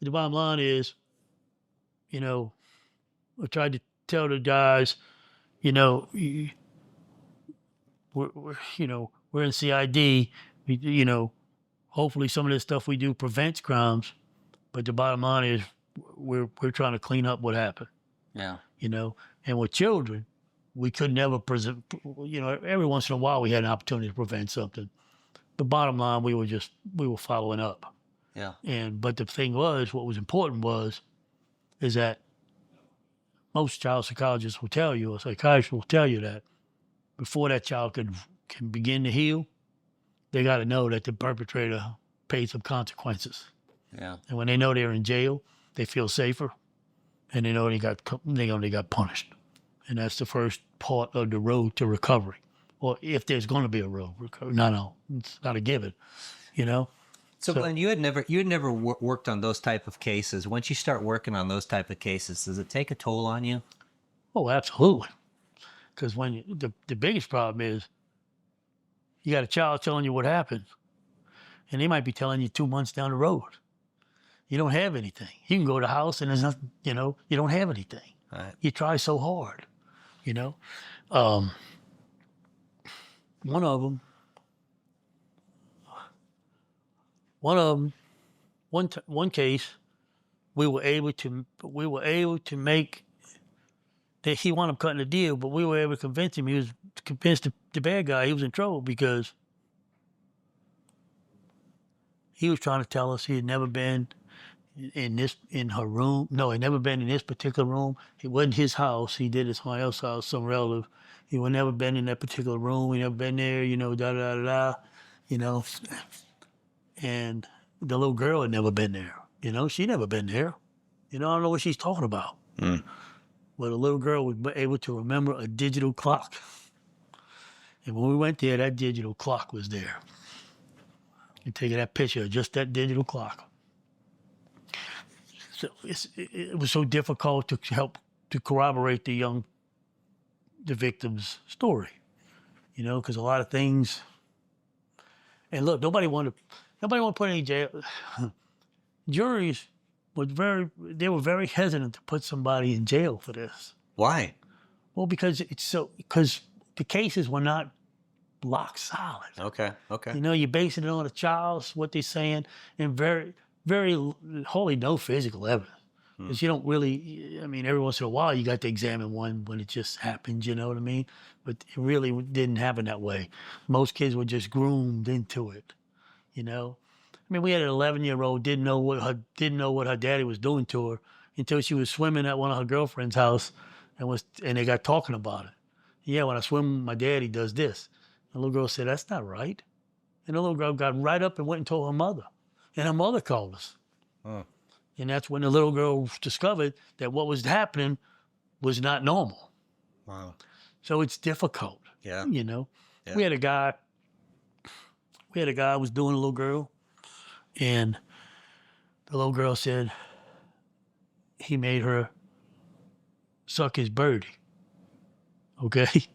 Speaker 1: the bottom line is, I tried to tell the guys, we're in CID. Hopefully some of this stuff we do prevents crimes, but the bottom line is we're trying to clean up what happened.
Speaker 2: Yeah.
Speaker 1: And with children, we could never every once in a while we had an opportunity to prevent something. The bottom line, we were following up.
Speaker 2: Yeah.
Speaker 1: But the thing was, what was important is that most child psychologists will tell you, or psychiatrists will tell you, that before that child can begin to heal, they got to know that the perpetrator paid some consequences.
Speaker 2: Yeah.
Speaker 1: And when they know they're in jail, they feel safer, and they know they got punished. And that's the first part of the road to recovery, or if there's going to be a road recovery. No, it's not a given,
Speaker 2: So,
Speaker 1: So,
Speaker 2: Glenn, you had never worked on those type of cases. Once you start working on those type of cases, does it take a toll on you?
Speaker 1: oh, absolutely. Because the biggest problem is you got a child telling you what happened, and they might be telling you 2 months down the road. You don't have anything. You can go to the house and there's nothing, you don't have anything.
Speaker 2: Right.
Speaker 1: You try so hard, you know. Um, one of them, one of them, one case, we were able to make that he wound up cutting the deal, but we were able to convince him. He was convinced the bad guy he was in trouble because he was trying to tell us he had never been in her room. No, he'd never been in this particular room. It wasn't his house. He did it at somebody else's house, some relative. He would never been in that particular room. He never been there, da da da da, you know. And the little girl had never been there. She never been there. I don't know what she's talking about.
Speaker 2: Mm.
Speaker 1: But a little girl was able to remember a digital clock. And when we went there, that digital clock was there. And taking that picture of just that digital clock. So it was so difficult to help to corroborate the victim's story, because a lot of things. And look, nobody wanted to put any jail. Juries were very hesitant to put somebody in jail for this.
Speaker 2: Why?
Speaker 1: Well, because the cases were not lock solid.
Speaker 2: Okay.
Speaker 1: You're basing it on the child's what they're saying, and very, very wholly no physical evidence. Because you don't really, every once in a while you got to examine one when it just happens, you know what I mean? But it really didn't happen that way. Most kids were just groomed into it, we had an 11-year-old didn't know what her daddy was doing to her until she was swimming at one of her girlfriend's house, and they got talking about it. Yeah, when I swim, my daddy does this. The little girl said, "That's not right." And the little girl got right up and went and told her mother, and her mother called us.
Speaker 2: Oh.
Speaker 1: And that's when the little girl discovered that what was happening was not normal.
Speaker 2: Wow.
Speaker 1: So it's difficult.
Speaker 2: Yeah.
Speaker 1: Yeah. We had a guy who was doing a little girl, and the little girl said he made her suck his birdie. Okay?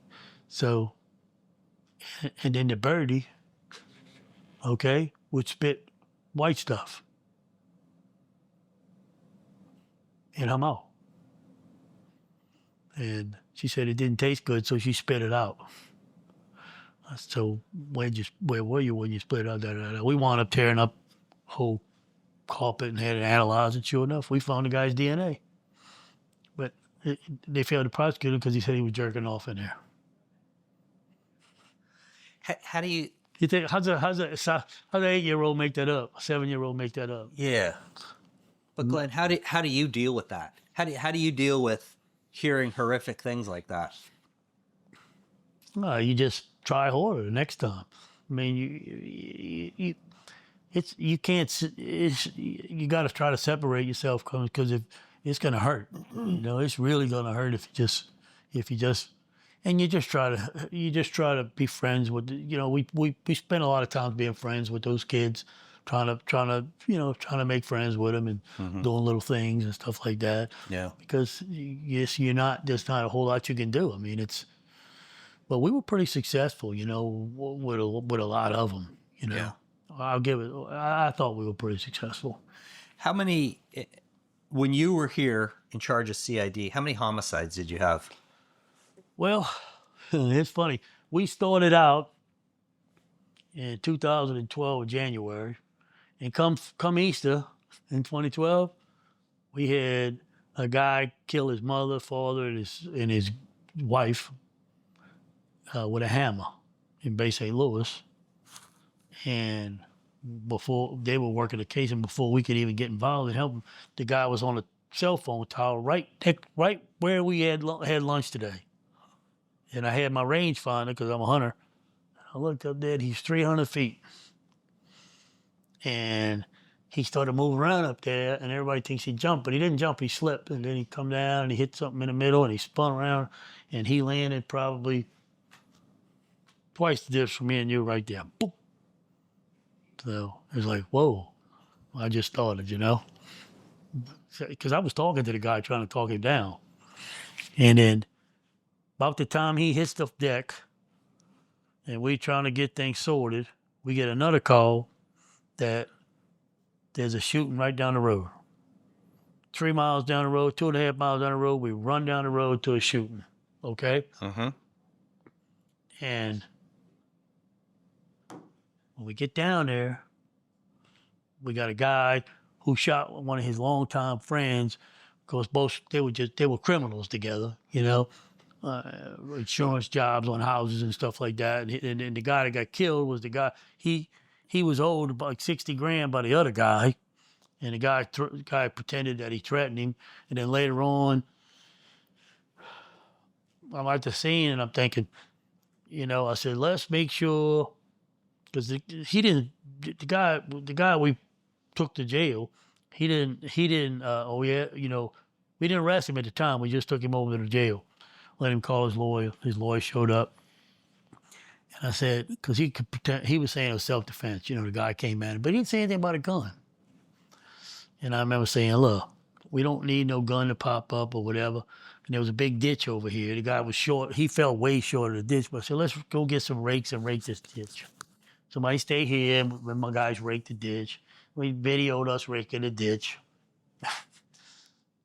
Speaker 1: So, and then the birdie, okay, would spit white stuff in her mouth. And she said it didn't taste good, so she spit it out. So where were you when you split it out? Da, da, da. We wound up tearing up whole carpet and had it analyzed, and sure enough, we found the guy's DNA. But they failed to prosecute him because he said he was jerking off in there.
Speaker 2: How do you?
Speaker 1: You think how's an 8-year-old make that up? A 7-year-old make that up?
Speaker 2: Yeah. But Glenn, how do you deal with that? How do you deal with hearing horrific things like that?
Speaker 1: You just try harder next time. You can't. You got to try to separate yourself because if it's gonna hurt, it's really gonna hurt if you just, and you just try to be friends with. We spend a lot of time being friends with those kids, trying to make friends with them and doing little things and stuff like that.
Speaker 2: Yeah.
Speaker 1: Because yes, there's not a whole lot you can do. But we were pretty successful, with a lot of them,
Speaker 2: Yeah.
Speaker 1: I thought we were pretty successful.
Speaker 2: How many, when you were here in charge of CID, how many homicides did you have?
Speaker 1: Well, it's funny. We started out in 2012, January, and come Easter in 2012, we had a guy kill his mother, father, and his wife with a hammer in Bay St. Louis. And before they were working the case, and before we could even get involved and help him, the guy was on a cell phone tower right where we had lunch today. And I had my rangefinder because I'm a hunter. I looked up there, he's 300 feet. And he started moving around up there, and everybody thinks he jumped, but he didn't jump, he slipped. And then he come down and he hit something in the middle, and he spun around, and he landed probably twice the distance from me and you right there. Boop. So it was like, whoa, I just started, you know? Because I was talking to the guy trying to talk him down. And then about the time he hits the deck and we trying to get things sorted, we get another call that there's a shooting right down the road. 3 miles down the road, 2.5 miles down the road, we run down the road to a shooting. Okay?
Speaker 2: Mm-hmm.
Speaker 1: And when we get down there, we got a guy who shot one of his longtime friends because both they were criminals together, you know, insurance jobs on houses and stuff like that. And the guy that got killed was the guy he was owed about 60 grand by the other guy, and the guy pretended that he threatened him, and then later on, I'm at the scene and I'm thinking, you know, I said let's make sure because the guy we took to jail, he didn't we didn't arrest him at the time. We just took him over to the jail, let him call his lawyer. His lawyer showed up, and I said, because he could pretend, he was saying it was self-defense, you know, the guy came at him, but he didn't say anything about a gun. And I remember saying, look, we don't need no gun to pop up or whatever. And there was a big ditch over here. The guy was short, he fell way short of the ditch, but I said, let's go get some rakes and rake this ditch. Somebody stay here, when my guys raked the ditch. We videoed us raking the ditch.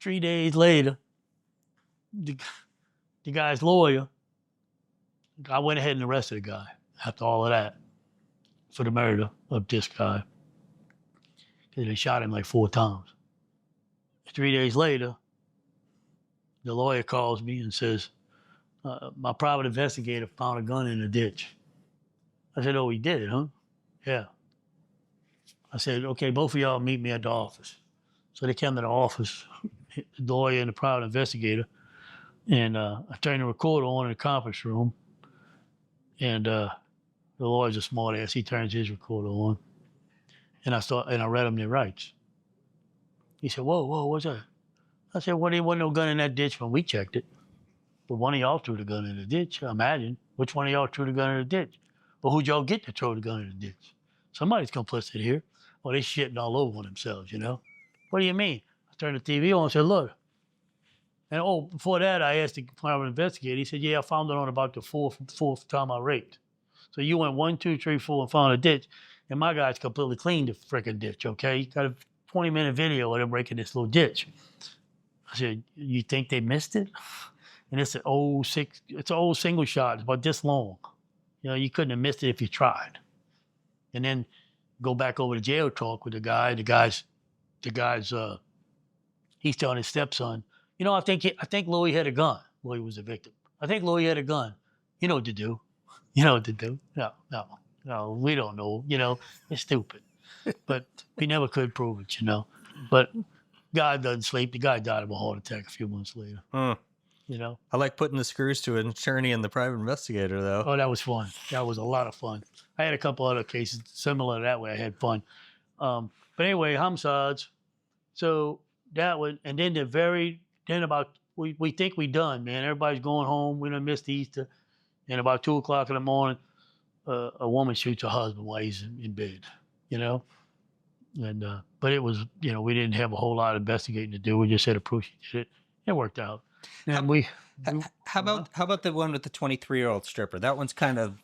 Speaker 1: 3 days later, the guy's lawyer, I went ahead and arrested the guy after all of that for the murder of this guy. Because they shot him like 4 times. 3 days later, the lawyer calls me and says, my private investigator found a gun in the ditch. I said, oh, he did it, huh? Yeah. I said, okay, both of y'all meet me at the office. So they came to the office, the lawyer and the private investigator, and I turned the recorder on in the conference room, and the lawyer's a smart ass. He turns his recorder on, and I read him their rights. He said, whoa, what's that? I said, well, there wasn't no gun in that ditch when we checked it. But one of y'all threw the gun in the ditch, I imagine. Which one of y'all threw the gun in the ditch? Well, who'd y'all get to throw the gun in the ditch? Somebody's complicit here. Well, they shitting all over themselves, you know? What do you mean? I turned the TV on and said, look. And before that, I asked the private investigator. He said, yeah, I found it on about the fourth time I raped. So you went 1, 2, 3, 4 and found a ditch. And my guy's completely cleaned the freaking ditch, okay? He got a 20-minute video of them breaking this little ditch. I said, you think they missed it? And it's an old single shot. It's about this long. You know, you couldn't have missed it if you tried. And then go back over to jail talk with the guy. The guy's he's telling his stepson, you know, I think Louis had a gun. Louis was a victim. I think Louis had a gun. You know what to do. You know what to do. No, we don't know. You know, it's stupid. But we never could prove it, you know. But guy doesn't sleep. The guy died of a heart attack a few months later. You know?
Speaker 2: I like putting the screws to an attorney and the private investigator, though.
Speaker 1: Oh, that was fun. That was a lot of fun. I had a couple other cases similar to that way. I had fun. But anyway, homicides. So that was, and then we think we done, man. Everybody's going home. We done missed Easter. And about 2 o'clock in the morning, a woman shoots her husband while he's in bed, you know? And, but it was, you know, we didn't have a whole lot of investigating to do. We just had to prove she did it. It worked out. And
Speaker 2: how about the one with the 23-year-old stripper? That one's kind of,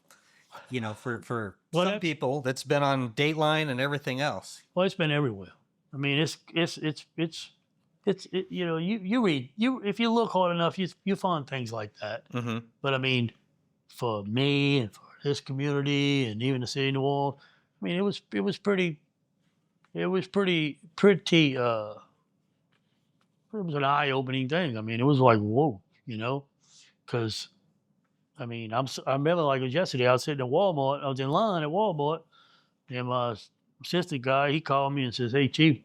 Speaker 2: you know, for some people that's been on Dateline and everything else.
Speaker 1: Well, it's been everywhere. I mean, it's you know, you read, if you look hard enough, you find things like that.
Speaker 2: Mm-hmm.
Speaker 1: But I mean, for me and for this community and even the city of New Orleans, I mean, it was pretty. It was an eye-opening thing. I mean, it was like, whoa, you know, because, I mean, I remember like it was yesterday, I was sitting at Walmart, I was in line at Walmart, and my assistant guy, he called me and says, hey, Chief,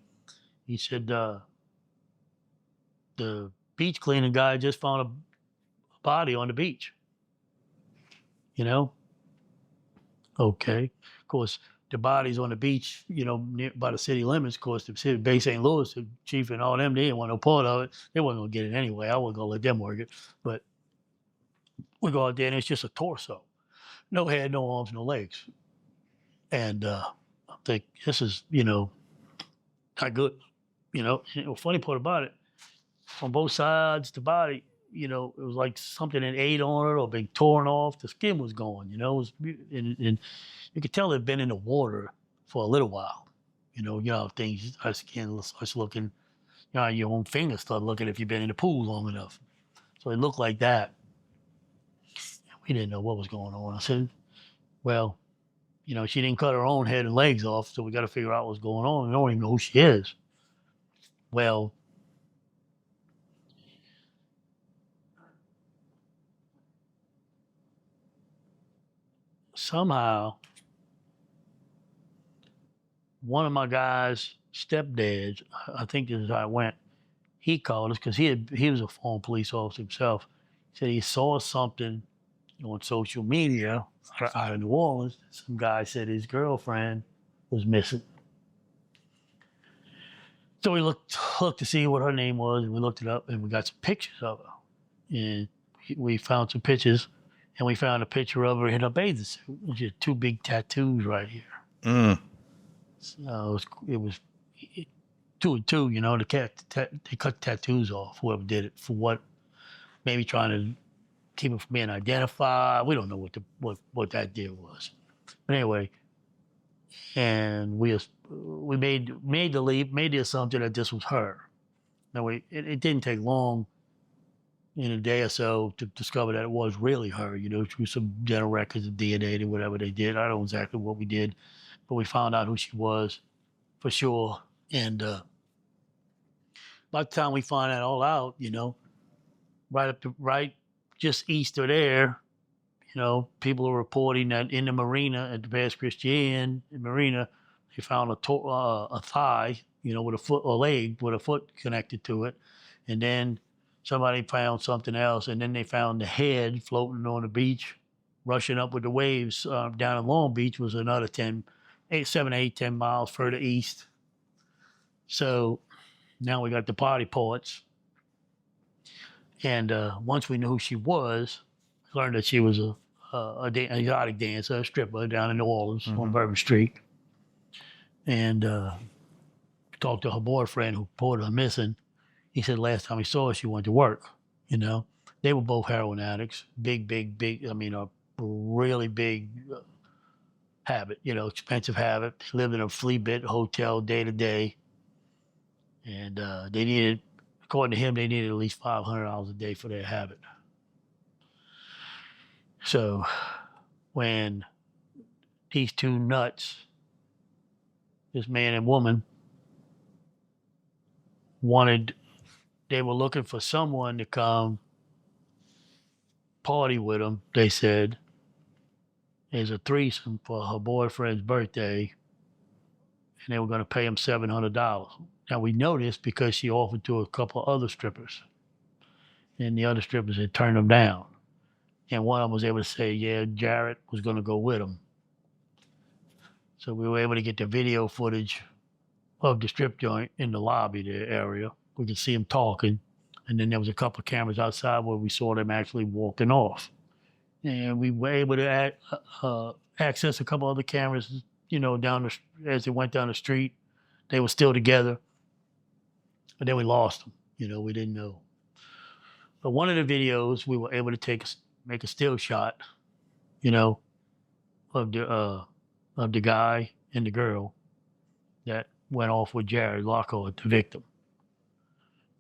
Speaker 1: he said, the beach cleaning guy just found a body on the beach, you know? Okay, of course, the bodies on the beach, you know, by the city limits, of course, the city of Bay St. Louis, the chief and all them, they didn't want no part of it. They wasn't going to get it anyway. I wasn't going to let them work it. But we go out there and it's just a torso. No head, no arms, no legs. And I'm think this is, not good. The funny part about it, on both sides, the body, it was like something had ate on it or been torn off. The skin was gone, it was, and you could tell it had been in the water for a little while. Things, our skin starts looking, your own fingers start looking if you've been in the pool long enough. So it looked like that. We didn't know what was going on. I said, well, she didn't cut her own head and legs off, so we got to figure out what's going on. We don't even know who she is. Well, somehow, one of my guys' stepdads, I think this is how it went, he called us because he was a former police officer himself. He said he saw something on social media out of New Orleans. Some guy said his girlfriend was missing. So we looked to see what her name was, and we looked it up, and we got some pictures of her. And we found some pictures, and we found a picture of her in a bathing suit, which is 2 big tattoos right here.
Speaker 2: Mm.
Speaker 1: So it was 2 and 2, they cut tattoos off, whoever did it, for what, maybe trying to keep it from being identified. We don't know what that deal was. But anyway, and we made the assumption that this was her. Now it didn't take long, in a day or so, to discover that it was really her, through some dental records and DNA and whatever they did. I don't know exactly what we did, but we found out who she was for sure. And by the time we find that all out, right just east of there, people are reporting that in the marina at the Pass Christian Marina, they found a thigh, with a foot, or leg with a foot connected to it. And then somebody found something else. And then they found the head floating on the beach, rushing up with the waves. Down in Long Beach was another 7, 8, 10 miles further east. So now we got the body parts. And once we knew who she was, we learned that she was a exotic dancer, a stripper down in New Orleans on Bourbon Street. And talked to her boyfriend who reported her missing. He said last time he saw her, she went to work. They were both heroin addicts, big, a really big habit, expensive habit. They lived in a flea bit hotel day to day. And they needed, according to him, they needed at least $500 a day for their habit. So when these two nuts, this man and woman, they were looking for someone to come party with them, they said. There's a threesome for her boyfriend's birthday, and they were going to pay him $700. Now we know this because she offered to a couple of other strippers, and the other strippers had turned them down. And one of them was able to say, yeah, Jarrett was going to go with him. So we were able to get the video footage of the strip joint in the lobby, the area. We could see them talking. And then there was a couple of cameras outside where we saw them actually walking off. And we were able to access a couple other cameras, as they went down the street. They were still together. But then we lost them. We didn't know. But one of the videos, we were able to make a still shot, of the guy and the girl that went off with Jared Lockhart, the victim.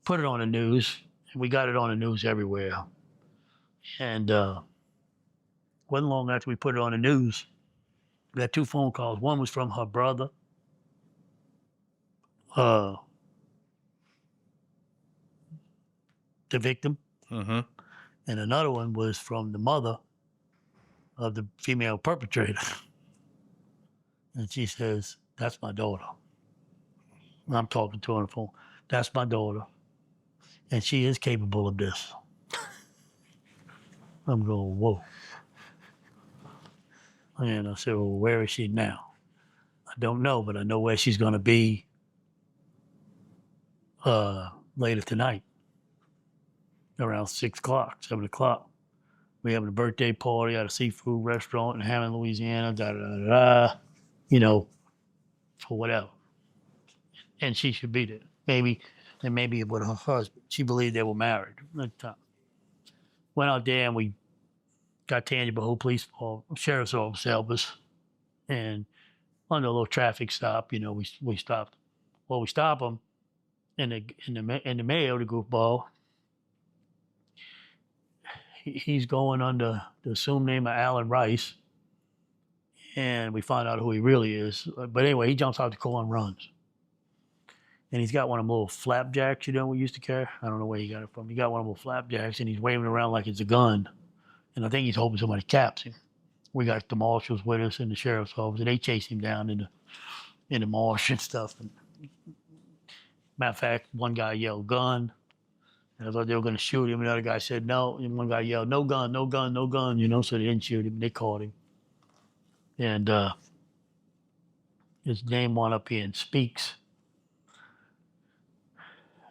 Speaker 1: Put it on the news, and we got it on the news everywhere. And wasn't long after we put it on the news, we got 2 phone calls. One was from her brother, the victim, and another one was from the mother of the female perpetrator. And she says, that's my daughter. I'm talking to her on the phone. That's my daughter. And she is capable of this. I'm going, whoa. And I said, well, where is she now? I don't know, but I know where she's going to be later tonight, around 6 o'clock, 7 o'clock. We're having a birthday party at a seafood restaurant in Hammond, Louisiana, for whatever. And she should be there. Maybe with her husband. She believed they were married at the time. Went out there and we got Tangible Whole Police Sheriff's Office help us. And on a little traffic stop, we stopped. Well, we stop them in the mail, the goofball. He's going under the assumed name of Alan Rice, and we find out who he really is. But anyway, he jumps out the car and runs. And he's got one of them little flapjacks, we used to carry. I don't know where he got it from. He got one of them little flapjacks, and he's waving it around like it's a gun. And I think he's hoping somebody caps him. We got the marshals with us in the sheriff's office, and they chase him down in the marsh and stuff. And matter of fact, one guy yelled gun. And I thought they were going to shoot him. Another guy said no. And one guy yelled, no gun, no gun, no gun, so they didn't shoot him. They caught him. And his name went up here in Speaks.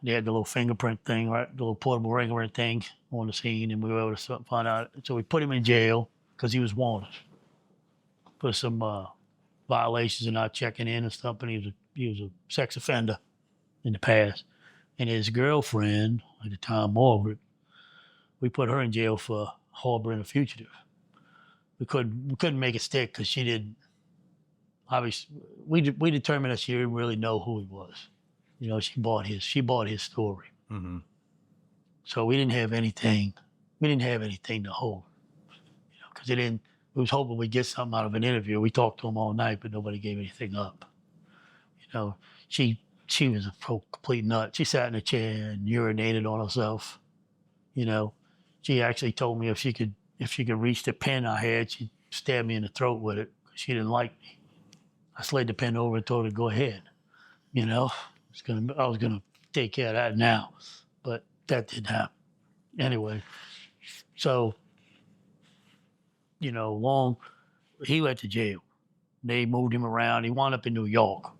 Speaker 1: They had the little fingerprint thing, right? The little portable fingerprint thing on the scene, and we were able to find out. So we put him in jail because he was wanted for some violations and not checking in and stuff. And he was a sex offender in the past. And his girlfriend at the time, Margaret, we put her in jail for harboring a fugitive. We couldn't make it stick because she didn't. Obviously, we determined that she didn't really know who he was. She bought his story.
Speaker 2: Mm-hmm.
Speaker 1: So we didn't have anything. We didn't have anything to hold. Because we was hoping we'd get something out of an interview. We talked to him all night, but nobody gave anything up. She was a complete nut. She sat in a chair and urinated on herself. She actually told me if she could reach the pen I had, she'd stab me in the throat with it. She didn't like me. I slid the pen over and told her to go ahead. I was gonna take care of that now, but that didn't happen. Anyway, so he went to jail. They moved him around. He wound up in New York,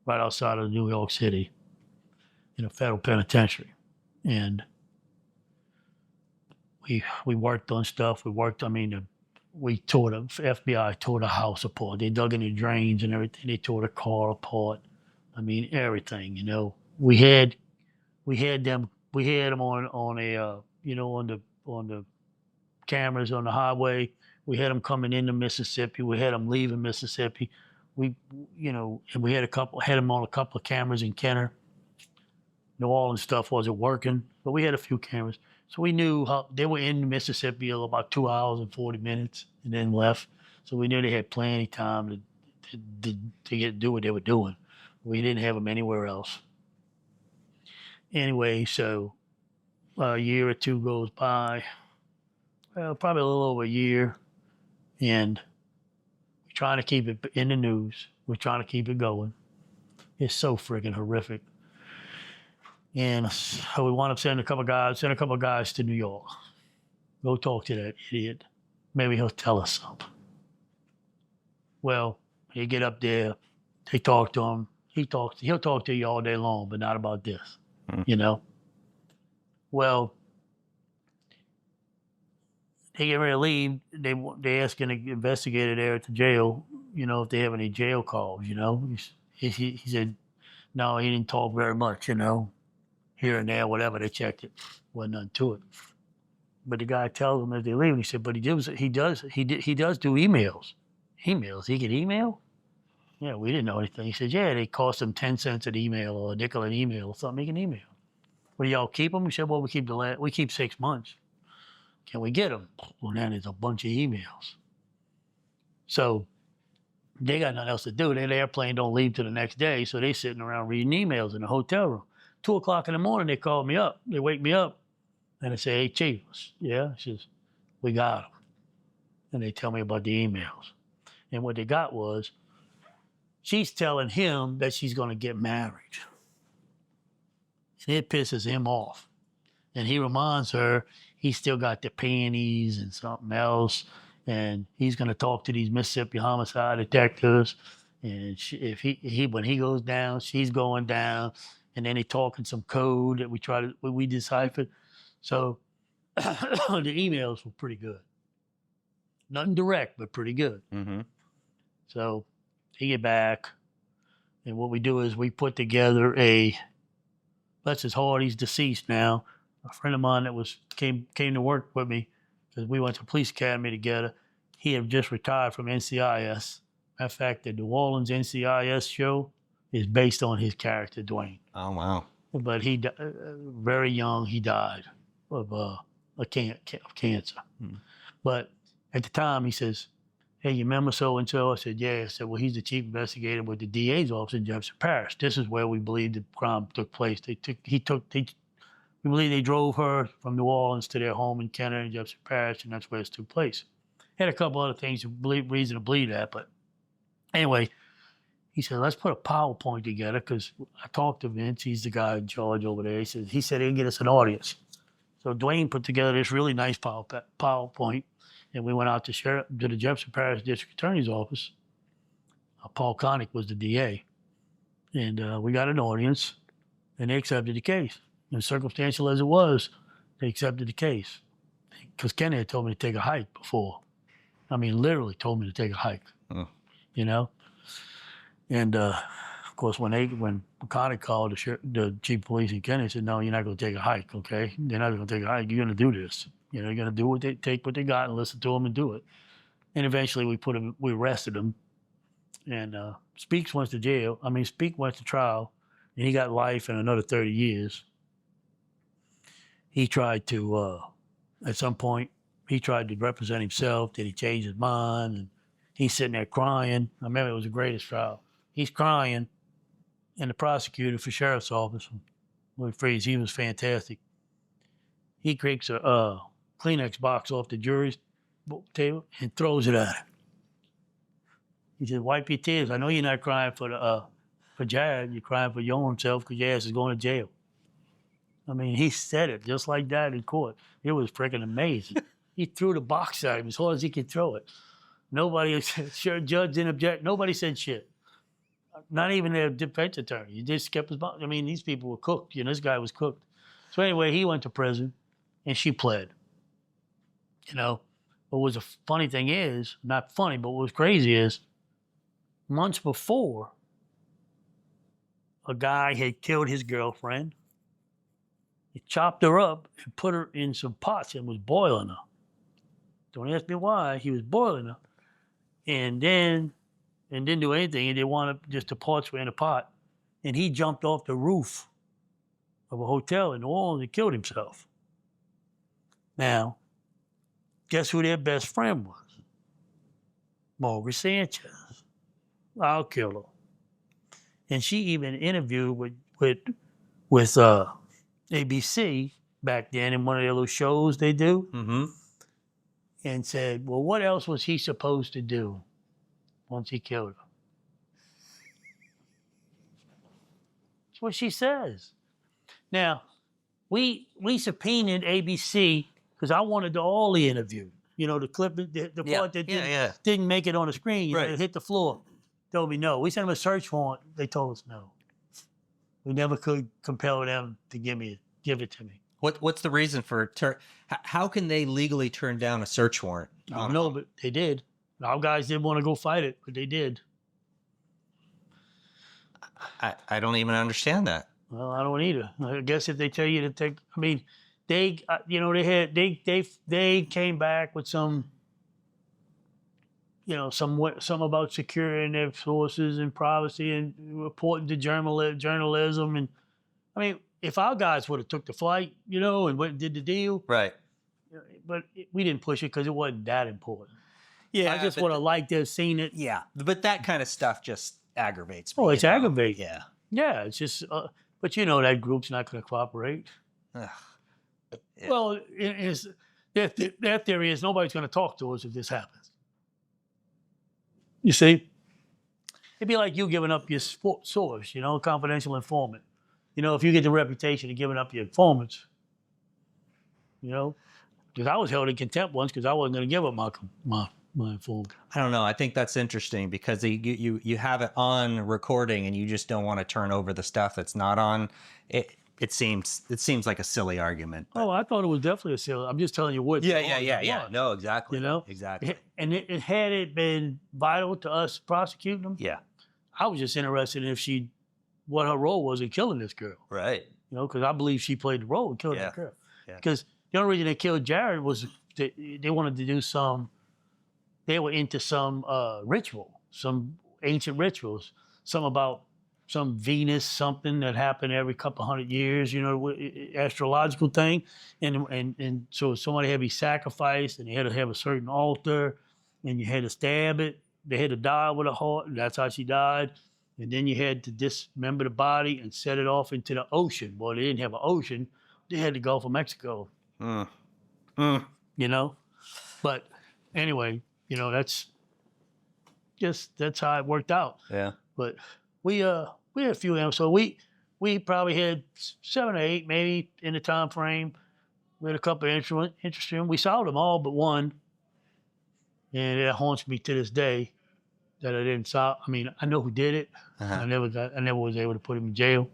Speaker 1: right outside of New York City, in a federal penitentiary, and we worked on stuff. We tore the FBI tore the house apart. They dug in the drains and everything. They tore the car apart. Everything. We had them on the cameras on the highway. We had them coming into Mississippi. We had them leaving Mississippi. And we had them on a couple of cameras in Kenner. New Orleans stuff wasn't working, but we had a few cameras. So we knew how they were in Mississippi about 2 hours and 40 minutes and then left. So we knew they had plenty of time to do what they were doing. We didn't have them anywhere else. Anyway, so a year or two goes by, well, probably a little over a year, and we're trying to keep it in the news. We're trying to keep it going. It's so freaking horrific. And so we wound up sending a couple of guys to New York. Go talk to that idiot. Maybe he'll tell us something. Well, they get up there, they talk to him. He'll talk to you all day long, but not about this, Well, they get ready to leave. They asking the investigator there at the jail, if they have any jail calls, He said, no, he didn't talk very much, here and there, whatever. They checked it. Wasn't nothing to it. But the guy tells them as they leave, he said, but he does do emails. Emails? He can email? Yeah, we didn't know anything. He said, yeah, they cost him 10 cents an email or a nickel an email or something. He can email. Well, y'all keep them? We said, well, we keep 6 months. Can we get them? Well, then there's a bunch of emails. So they got nothing else to do. The airplane don't leave till the next day, so they sitting around reading emails in the hotel room. 2 o'clock in the morning, they called me up. They wake me up, and they say, hey, Chief. Yeah? He says, we got them. And they tell me about the emails. And what they got was, she's telling him that she's going to get married. And it pisses him off. And he reminds her he's still got the panties and something else. And he's going to talk to these Mississippi homicide detectives. And when he goes down, she's going down. And then they talking some code that we deciphered. So the emails were pretty good. Nothing direct, but pretty good.
Speaker 2: Mm-hmm.
Speaker 1: So he get back, And what we do is we put together a, bless his heart, he's deceased now. A friend of mine that came to work with me because we went to police academy together. He had just retired from NCIS. Matter of fact, the New Orleans NCIS show is based on his character, Dwayne.
Speaker 2: Oh, wow.
Speaker 1: But he, very young, he died of cancer. But at the time, he says, hey, you remember so-and-so? I said, yeah. I said, well, he's the chief investigator with the DA's office in Jefferson Parish. This is where we believe the crime took place. We believe they drove her from New Orleans to their home in Kenner in Jefferson Parish, and that's where it took place. Had a couple other things, reason to believe that, but anyway, he said, let's put a PowerPoint together, because I talked to Vince, he's the guy in charge over there. He said he'll get us an audience. So Dwayne put together this really nice PowerPoint, and we went out to the Jefferson Parish District Attorney's office. Paul Connick was the DA, and we got an audience, and they accepted the case. And circumstantial as it was, they accepted the case. Because Kenny had told me to take a hike before. I mean, literally told me to take a hike, you know? And of course, when Connick called the chief of police in Kenny, said, no, you're not going to take a hike, okay? They're not going to take a hike. You're going to do this. You know, you're going to do take what they got and listen to them and do it. And eventually we arrested him. And Speaks went to jail. Speak went to trial, and he got life and another 30 years. He tried to, at some point, he tried to represent himself. Did he change his mind? And he's sitting there crying. I remember it was the greatest trial. He's crying, and the prosecutor for sheriff's office, Lloyd Freeze, he was fantastic. He creates a Kleenex box off the jury's table and throws it at him. He said, wipe your tears. I know you're not crying for Jared. You're crying for your own self because your ass is going to jail. He said it just like that in court. It was freaking amazing. He threw the box at him as hard as he could throw it. Nobody, judge didn't object. Nobody said shit. Not even their defense attorney. He just kept his mouth. These people were cooked. This guy was cooked. So anyway, he went to prison, and she pled. What was a funny thing is, not funny, but what was crazy is, months before, a guy had killed his girlfriend. He chopped her up and put her in some pots and was boiling her. Don't ask me why. He was boiling her. And didn't do anything. He didn't want just the parts were in a pot. And he jumped off the roof of a hotel in New Orleans and killed himself. Now, guess who their best friend was? Margaret Sanchez. I'll kill her. And she even interviewed with ABC back then in one of their little shows they do, and said, well, what else was he supposed to do once he killed her? That's what she says. Now, we subpoenaed ABC because I wanted all the interview. The clip, the part that didn't make it on the screen, it hit the floor. Told me no. We sent them a search warrant. They told us no. We never could compel them to give it to me.
Speaker 2: What's the reason for how can they legally turn down a search warrant?
Speaker 1: I don't know, but they did. Our guys didn't want to go fight it, but they did.
Speaker 2: I don't even understand that.
Speaker 1: Well, I don't either. I guess if they tell you to take, they came back with some about securing their sources and privacy and reporting to journalism. And if our guys would have took the flight, and went and did the deal.
Speaker 2: Right.
Speaker 1: But we didn't push it because it wasn't that important.
Speaker 2: Yeah.
Speaker 1: I just would have liked to have seen it.
Speaker 2: Yeah. But that kind of stuff just aggravates me.
Speaker 1: Oh, it's aggravating.
Speaker 2: Yeah.
Speaker 1: Yeah. It's just, but that group's not going to cooperate.
Speaker 2: Yeah.
Speaker 1: Well, their theory is nobody's going to talk to us if this happens. You see? It'd be like you giving up your source, confidential informant. If you get the reputation of giving up your informants, because I was held in contempt once because I wasn't going to give up my informant.
Speaker 2: I don't know. I think that's interesting because you have it on recording and you just don't want to turn over the stuff that's not on. It seems like a silly argument. But.
Speaker 1: Oh, I thought it was definitely a silly. I'm just telling you what.
Speaker 2: Yeah. No, exactly.
Speaker 1: Exactly. And had it been vital to us prosecuting them,
Speaker 2: yeah,
Speaker 1: I was just interested in what her role was in killing this girl.
Speaker 2: Right.
Speaker 1: You know, because I believe she played the role in killing that girl.
Speaker 2: Yeah.
Speaker 1: Because the only reason they killed Jared was they wanted to do they were into some ritual, some ancient rituals, some about some Venus something that happened every couple hundred years, you know, astrological thing. And so somebody had to be sacrificed and they had to have a certain altar and you had to stab it. They had to die with a heart, and that's how she died. And then you had to dismember the body and set it off into the ocean. Well, they didn't have an ocean. They had the Gulf of Mexico. You know? But anyway, you know, that's how it worked out.
Speaker 2: Yeah.
Speaker 1: But we had a few of them. So we probably had 7 or 8 maybe in the time frame. We had a couple of interesting. We solved them all but one. And it haunts me to this day that I didn't solve. I mean, I know who did it. I never was able to put him in jail.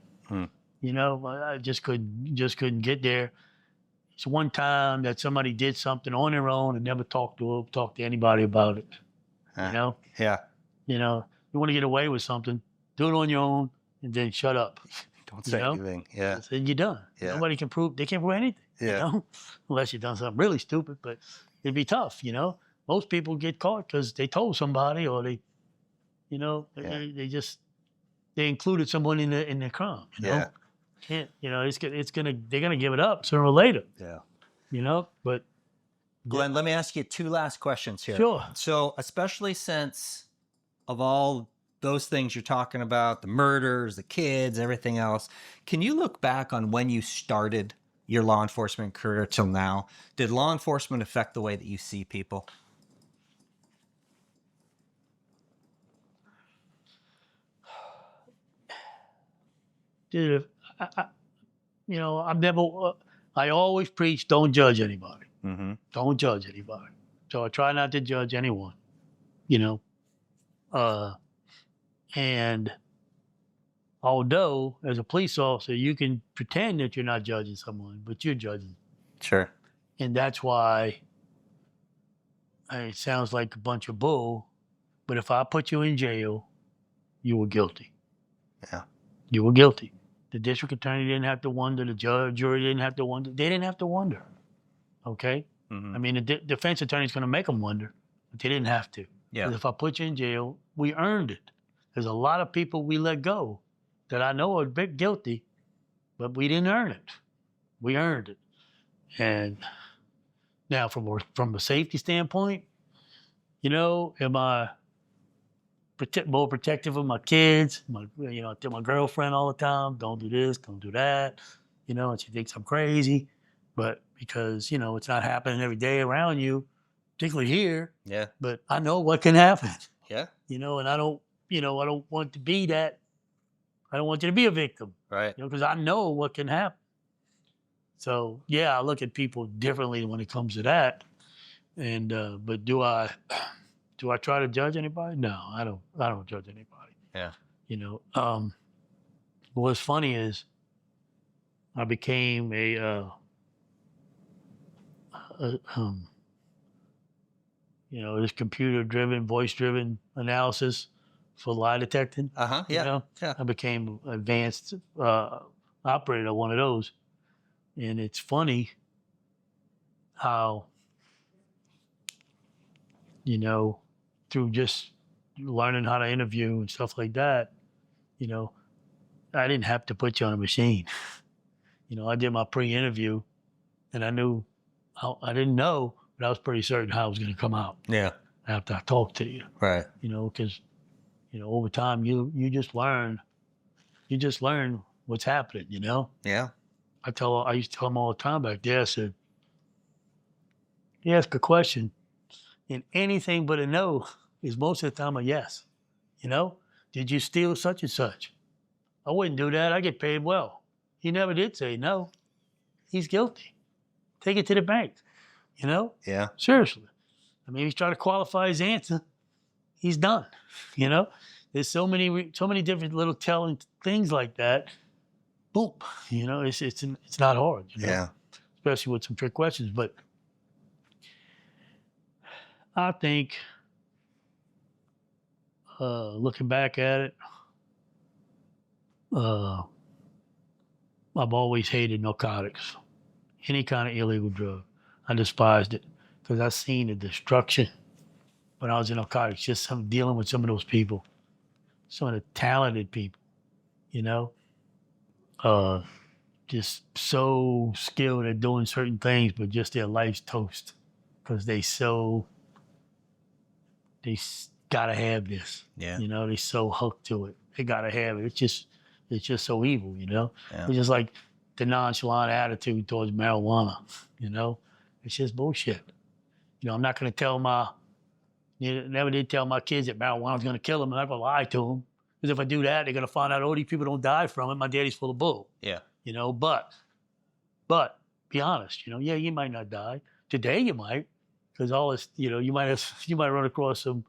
Speaker 1: You know, I just couldn't get there. It's one time that somebody did something on their own and never talked to anybody about it. You know?
Speaker 2: Yeah.
Speaker 1: You know, you want to get away with something, do it on your own, and then shut up.
Speaker 2: Don't say anything. Yeah.
Speaker 1: Then you're done.
Speaker 2: Yeah.
Speaker 1: Nobody can prove, they can't prove anything.
Speaker 2: Yeah.
Speaker 1: You know? Unless you've done something really stupid, but it'd be tough, you know? Most people get caught because they told somebody or they, you know, they included someone in their crime, you know? Can't, you know, they're gonna give it up sooner or later.
Speaker 2: Yeah.
Speaker 1: You know, but
Speaker 2: Glenn, let me ask you 2 last questions here.
Speaker 1: Sure.
Speaker 2: So, especially since of all those things you're talking about, the murders, the kids, everything else, can you look back on when you started your law enforcement career till now? Did law enforcement affect the way that you see people?
Speaker 1: Dude, you know, I always preach, don't judge anybody. Don't judge anybody. So I try not to judge anyone, you know. And although as a police officer, you can pretend that you're not judging someone, but you're judging.
Speaker 2: Sure.
Speaker 1: And that's why it sounds like a bunch of bull, but if I put you in jail, you were guilty.
Speaker 2: Yeah.
Speaker 1: You were guilty. The district attorney didn't have to wonder. The jury didn't have to wonder. They didn't have to wonder. Okay? I mean, the defense attorney's going to make them wonder, but they didn't have to.
Speaker 2: Yeah.
Speaker 1: 'Cause if I put you in jail, we earned it. There's a lot of people we let go that I know are a bit guilty, but we didn't earn it. We earned it. And now from a safety standpoint, you know, am I more protective of my kids? You know, I tell my girlfriend all the time, don't do this, don't do that, you know, and she thinks I'm crazy. But because, you know, it's not happening every day around you, particularly here.
Speaker 2: Yeah.
Speaker 1: But I know what can happen.
Speaker 2: Yeah.
Speaker 1: You know, and I don't want to be that. I don't want you to be a victim.
Speaker 2: Right.
Speaker 1: You know, because I know what can happen. So yeah, I look at people differently when it comes to that. And but do I try to judge anybody? No, I don't judge anybody.
Speaker 2: Yeah.
Speaker 1: You know, what's funny is I became you know, this computer-driven, voice-driven analysis for lie detecting.
Speaker 2: Yeah.
Speaker 1: You know?
Speaker 2: Yeah.
Speaker 1: I became an advanced operator of one of those. And it's funny how, you know, through just learning how to interview and stuff like that, you know, I didn't have to put you on a machine. You know, I did my pre-interview and I didn't know, but I was pretty certain how it was going to come out.
Speaker 2: Yeah.
Speaker 1: After I talked to you.
Speaker 2: Right.
Speaker 1: You know, because, you know, over time you just learn what's happening, you know?
Speaker 2: Yeah.
Speaker 1: I used to tell them all the time back there, I said, you ask a question and anything but a no is most of the time a yes. You know? Did you steal such and such? I wouldn't do that. I get paid well. He never did say no. He's guilty. Take it to the bank. You know?
Speaker 2: Yeah.
Speaker 1: Seriously. I mean, he's trying to qualify his answer. He's done. You know? There's so many different little telling things like that. Boom. You know, it's not hard. You know?
Speaker 2: Yeah.
Speaker 1: Especially with some trick questions. But I think looking back at it, uh, I've always hated narcotics, any kind of illegal drug. I despised it because I seen the destruction when I was in narcotics. Just dealing with some of those people, some of the talented people, you know, uh, just so skilled at doing certain things, but just their life's toast because they gotta have this.
Speaker 2: Yeah.
Speaker 1: You know, they so hooked to it. They gotta have it. It's just so evil, you know?
Speaker 2: Yeah.
Speaker 1: It's just like the nonchalant attitude towards marijuana, you know? It's just bullshit. You know, I'm not gonna never did tell my kids that marijuana's gonna kill them. I'm not gonna lie to them. Because if I do that, they're gonna find out all these people don't die from it. My daddy's full of bull.
Speaker 2: Yeah.
Speaker 1: You know, but be honest, you know, yeah, you might not die. Today you might, because all this, you know, you might run across some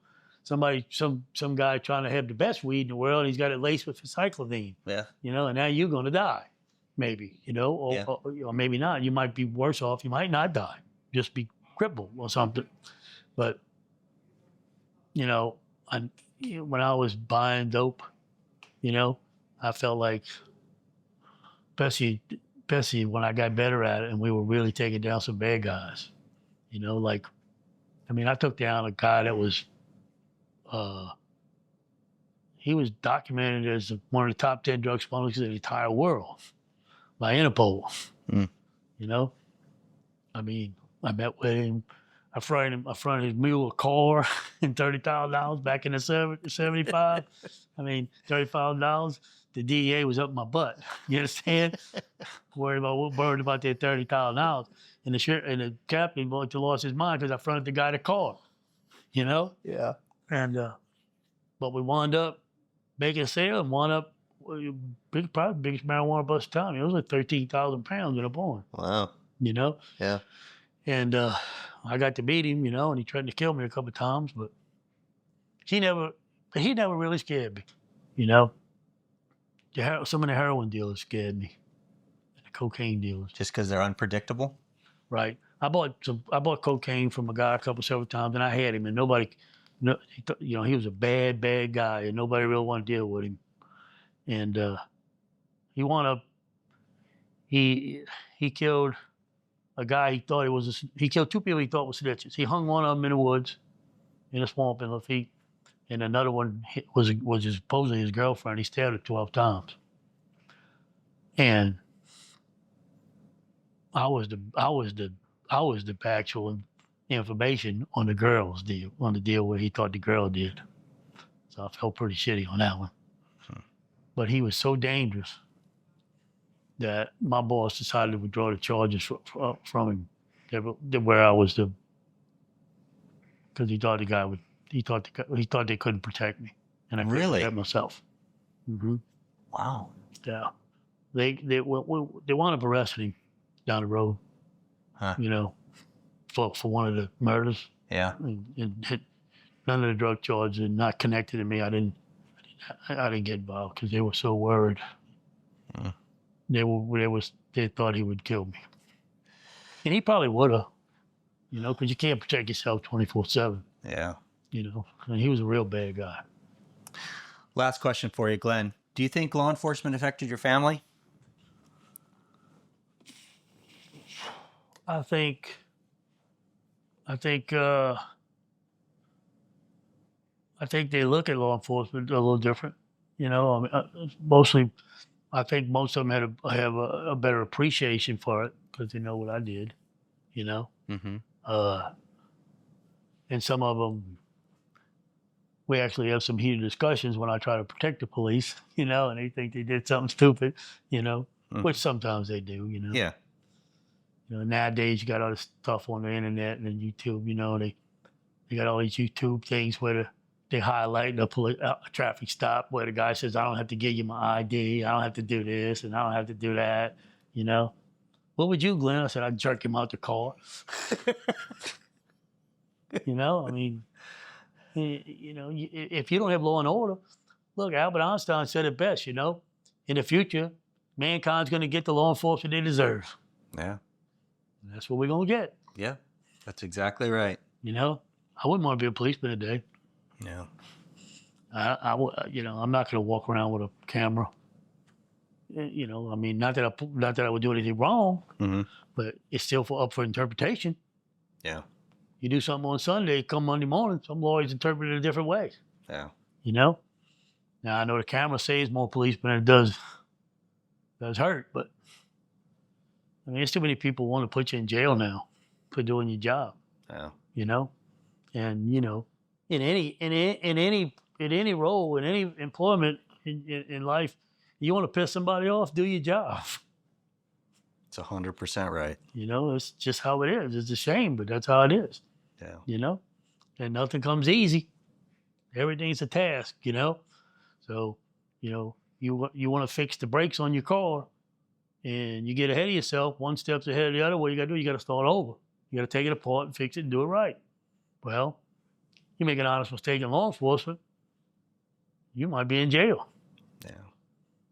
Speaker 1: guy trying to have the best weed in the world, and he's got it laced with cyclovine.
Speaker 2: Yeah.
Speaker 1: You know, and now you're gonna die, maybe, you know,
Speaker 2: Yeah.
Speaker 1: or maybe not. You might be worse off. You might not die, just be crippled or something. But you know, when I was buying dope, you know, I felt like, especially when I got better at it and we were really taking down some bad guys, you know, like, I mean, I took down a guy that was, he was documented as one of the top 10 drug smugglers in the entire world by Interpol, you know? I mean, I met with him. I fronted his mule a car and $30,000 back in the 75. I mean, $30,000. The DEA was up my butt. You understand? worried about that $30,000. And the captain lost his mind because I fronted the guy the car. You know?
Speaker 2: Yeah.
Speaker 1: And but we wound up making a sale and wound up probably biggest marijuana bust of time. It was like 13,000 pounds in a barn.
Speaker 2: Wow.
Speaker 1: You know?
Speaker 2: Yeah.
Speaker 1: And I got to meet him, you know, and he threatened to kill me a couple of times, but he never really scared me, you know. Some of the heroin dealers scared me, and the cocaine dealers.
Speaker 2: Just because they're unpredictable?
Speaker 1: Right. I bought cocaine from a guy several times, and I had him, and you know, he was a bad guy, and nobody really wanted to deal with him. And he killed a guy he killed two people he thought were snitches. He hung one of them in the woods, in a swamp in Lafitte, and another one was supposedly his girlfriend. He stabbed her 12 times. And I was the actual information on the deal where he thought the girl did. So I felt pretty shitty on that one. But he was so dangerous that my boss decided to withdraw the charges from him. Where I was because he thought they couldn't protect me, and I couldn't protect myself. Mm-hmm.
Speaker 2: Wow.
Speaker 1: Yeah, they wound up arresting him down the road.
Speaker 2: Huh.
Speaker 1: You know, for one of the murders.
Speaker 2: Yeah.
Speaker 1: And none of the drug charges are not connected to me. I didn't get involved because they were so worried. They thought he would kill me. And he probably would have, you know, because you can't protect yourself 24/7.
Speaker 2: Yeah.
Speaker 1: You know, and he was a real bad guy.
Speaker 2: Last question for you, Glenn. Do you think law enforcement affected your family?
Speaker 1: I think they look at law enforcement a little different. You know, I mean, mostly, I think most of them have a better appreciation for it because they know what I did. You know, and some of them, we actually have some heated discussions when I try to protect the police. You know, and they think they did something stupid. You know, which sometimes they do. You know.
Speaker 2: Yeah.
Speaker 1: You know, nowadays you got all this stuff on the internet and YouTube. You know, they got all these YouTube things where they highlight a traffic stop where the guy says, "I don't have to give you my ID. I don't have to do this, and I don't have to do that." You know, what would you, Glenn? I said, "I'd jerk him out the car." You know, I mean, you know, if you don't have law and order, look, Albert Einstein said it best. You know, in the future, mankind's going to get the law enforcement they deserve.
Speaker 2: Yeah.
Speaker 1: And that's what we're going to get.
Speaker 2: Yeah, that's exactly right.
Speaker 1: You know, I wouldn't want to be a policeman today.
Speaker 2: Yeah.
Speaker 1: You know, I'm not going to walk around with a camera. You know, I mean, not that I would do anything wrong,
Speaker 2: Mm-hmm.
Speaker 1: but it's still up for interpretation.
Speaker 2: Yeah.
Speaker 1: You do something on Sunday, come Monday morning, some lawyers interpret it a different way.
Speaker 2: Yeah.
Speaker 1: You know. Now I know the camera saves more policemen than it does hurt, but I mean, there's too many people want to put you in jail now for doing your job.
Speaker 2: Yeah.
Speaker 1: You know, and you know, in any role, in any employment in life, you want to piss somebody off, do your job.
Speaker 2: It's 100% right.
Speaker 1: You know, it's just how it is. It's a shame, but that's how it is.
Speaker 2: Yeah.
Speaker 1: You know, and nothing comes easy. Everything's a task. You know, so you know you want to fix the brakes on your car, and you get ahead of yourself, one step's ahead of the other. What you got to do? You got to start over. You got to take it apart and fix it and do it right. Well, you make an honest mistake in law enforcement, you might be in jail.
Speaker 2: Yeah.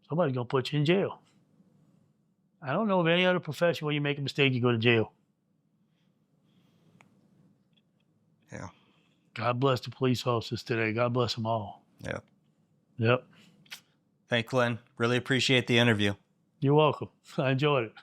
Speaker 1: Somebody's gonna put you in jail. I don't know of any other profession where you make a mistake, you go to jail.
Speaker 2: Yeah.
Speaker 1: God bless the police officers today. God bless them all.
Speaker 2: Yeah.
Speaker 1: Yep.
Speaker 2: Thanks, Glenn. Really appreciate the interview.
Speaker 1: You're welcome. I enjoyed it.